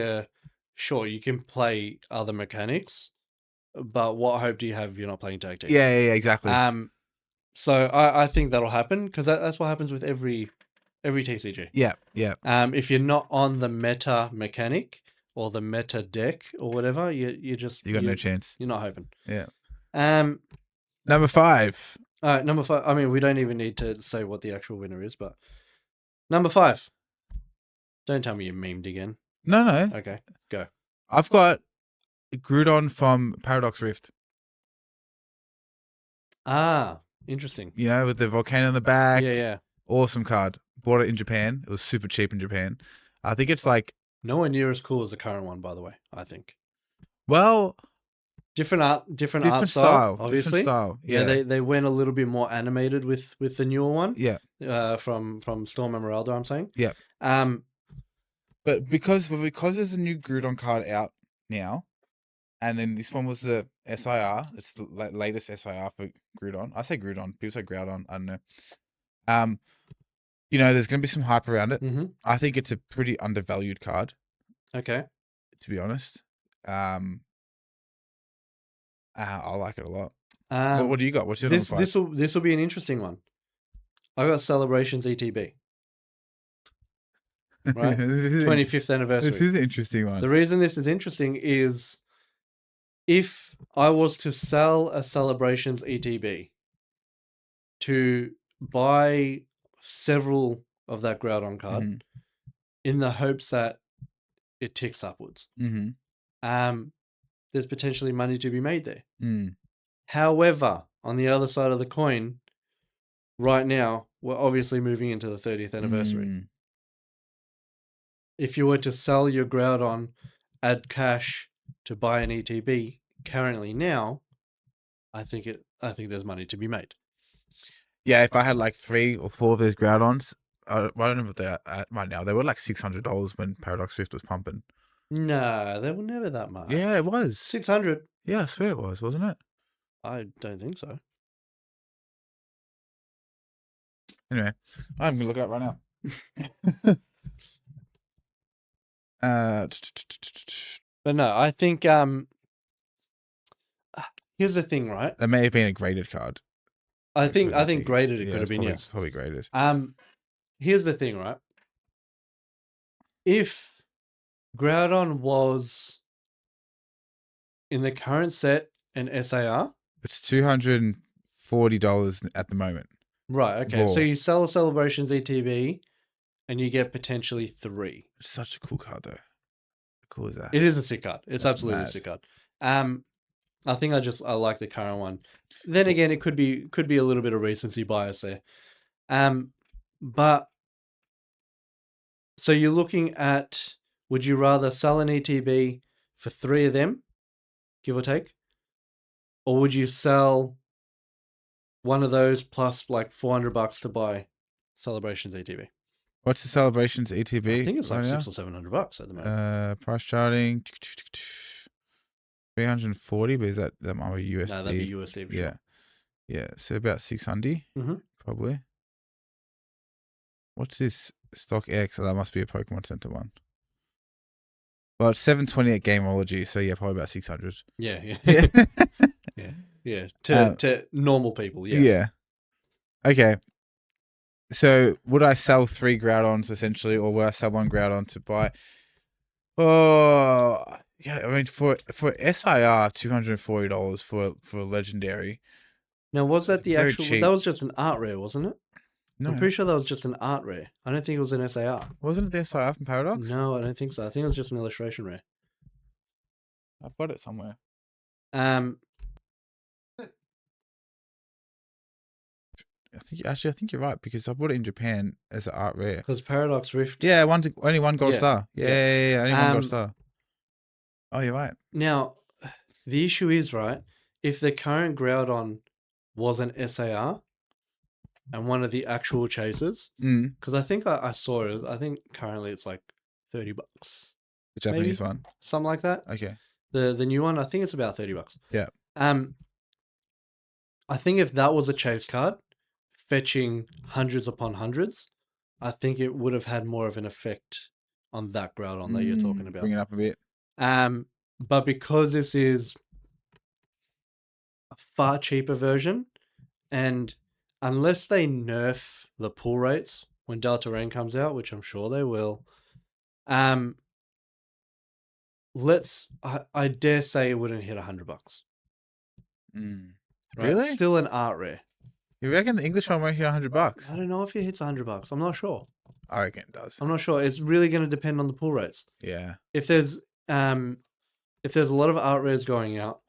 sure, you can play other mechanics, but what hope do you have if you're not playing tag team? Yeah, exactly. So I think that'll happen because that's what happens with every TCG. Yeah. If you're not on the meta mechanic or the meta deck or whatever, you got no chance. You're not hoping. Yeah. Number 5. All right, number 5. I mean, we don't even need to say what the actual winner is, but number 5. Don't tell me you memed again. No. Okay, go. I've got Groudon from Paradox Rift. Ah, interesting. With the volcano in the back. Yeah. Awesome card. Bought it in Japan. It was super cheap in Japan. I think it's like, Nowhere near as cool as the current one, by the way. I think well, different art different style. style. Obviously, Different style. yeah. Yeah. They went a little bit more animated with the newer one. Yeah. From Storm Emeralda, I'm saying. Yeah. Um, But because there's a new Groudon card out now, and then this one was the SIR. It's the latest SIR for Groudon. I say Groudon. People say Groudon. I don't know. You know, there's going to be some hype around it. mhm. I think it's a pretty undervalued card, Okay. to be honest. I like it a lot. What do you got? What's your number 5? This will be an interesting one. I got Celebrations ETB. Right? 25th anniversary. This is an interesting one. The reason this is interesting is if I was to sell a Celebrations ETB to buy several of that Groudon card Mhm. in the hopes that it ticks upwards, there's potentially money to be made there. Mm. However, on the other side of the coin, right now, we're obviously moving into the 30th anniversary. Mm. If you were to sell your Groudon, add cash to buy an ETB currently now, I think there's money to be made. Yeah, if I had like 3 or 4 of those Groudons, I don't know what they're at right now. They were like $600 when Paradox Rift was pumping. No, they were never that much. Yeah, it was. 600. Yeah, I swear it was, wasn't it? I don't think so. Anyway, I'm gonna look it up right now. But no, I think here's the thing, right? That may have been a graded card. I think graded it could have it's been, probably, yes. probably graded. Here's the thing, right? If Groudon was in the current set an SAR, It's $240 at the moment. right? Okay, Raw. so you sell a Celebrations ETB, and you get potentially 3. It's such a cool card, though. How cool is that? It is a sick card. It's That's absolutely mad. a sick card. I think I like the current one. Then again, it could be a little bit of recency bias there. But so you're looking at, would you rather sell an ETB for 3 of them, give or take, or would you sell one of those plus like $400 to buy Celebrations ETB? What's the Celebrations ETB? I think it's like right now? $600 or $700 at the moment. Price charting 340, but is that might be USD? No, that'd be USD for Yeah, sure. yeah. So about 600, Mhm. probably. What's this Stock X? Oh, that must be a Pokemon Center one. Well, it's 720 at Gameology, so yeah, probably about 600. Yeah, yeah, Yeah. yeah. To normal people, yes. Yeah. Okay. So would I sell 3 Groudons essentially, or would I sell 1 Groudon to buy? Oh, yeah. I mean, for SIR, $240 for a legendary. Now, was that It's the very actual? cheap. That was just an art rare, wasn't it? No, I'm pretty sure that was just an art rare. I don't think it was an SAR. wasn't it the SIR from Paradox? No, I don't think so. I think it was just an illustration rare. I've got it somewhere. I think you're right, because I bought it in Japan as an art rare. Because Paradox Rift. Yeah, only 1 gold Yeah, star. yeah. Yeah, only 1 gold star. Oh, you're right. Now, the issue is, right, if the current Groudon was an SAR and one of the actual chasers, because I think I saw it. I think currently it's like $30. The Japanese one. Something like that. Okay. The new one, I think it's about $30. Yeah. I think if that was a chase card, fetching hundreds upon hundreds, I think it would have had more of an effect on that Groudon that you're talking about. Bring it up a bit. But because this is a far cheaper version, and unless they nerf the pull rates when Delta Rain comes out, which I'm sure they will, I dare say it wouldn't hit $100. Right? Really? Still an art rare. You reckon the English one won't hit $100? I don't know if it hits $100. I'm not sure. I reckon it does. I'm not sure. It's really going to depend on the pull rates. Yeah. If there's a lot of art rares going out,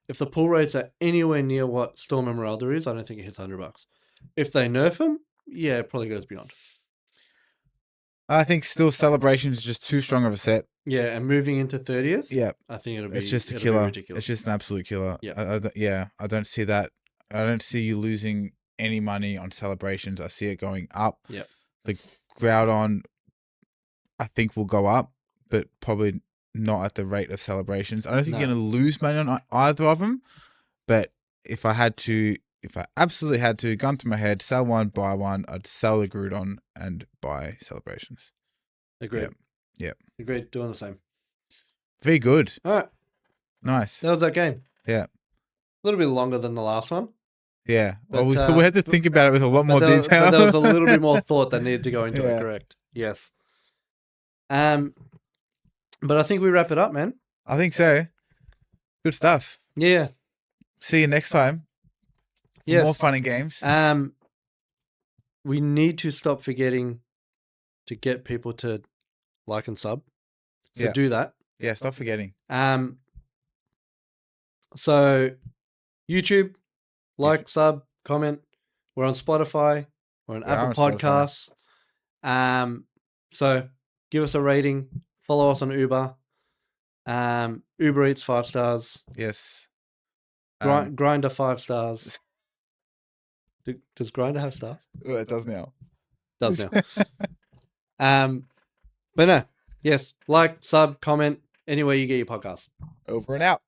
if the pull rates are anywhere near what Storm Emeralda is, I don't think it hits $100. If they nerf them, yeah, it probably goes beyond. I think still Celebration is just too strong of a set. Yeah, and moving into 30th, Yeah, I think it'll be it's just a it'll be killer. ridiculous. It's just an absolute killer. Yeah. I don't see that. I don't see you losing any money on Celebrations. I see it going up. Yep. The Groudon, I think, will go up, but probably not at the rate of Celebrations. I don't think No. you're going to lose money on either of them. But if I absolutely had to, gun to my head, sell one, buy one, I'd sell the Groudon and buy Celebrations. Agreed. Yep. Agreed. Doing the same. Very good. All right. Nice. That was that game. Yeah. A little bit longer than the last one. Yeah. But, Well, we had to think about it with a lot more detail. But there was a little bit more thought that needed to go into Yeah. it. Correct. Yes. But I think we wrap it up, man. I think so. Good stuff. Yeah. See you next time. Yes. More fun and games. We need to stop forgetting to get people to like and sub. So Yeah. do that. Yeah, stop forgetting. So YouTube, like, sub, comment. We're on Spotify. We're on Apple Podcasts. So give us a rating. Follow us on Uber. Uber Eats 5 stars. Yes. Grinder 5 stars. Does Grinder have stars? Oh, it does now. Does now. But no. Yes. Like, sub, comment, anywhere you get your podcast. Over and out.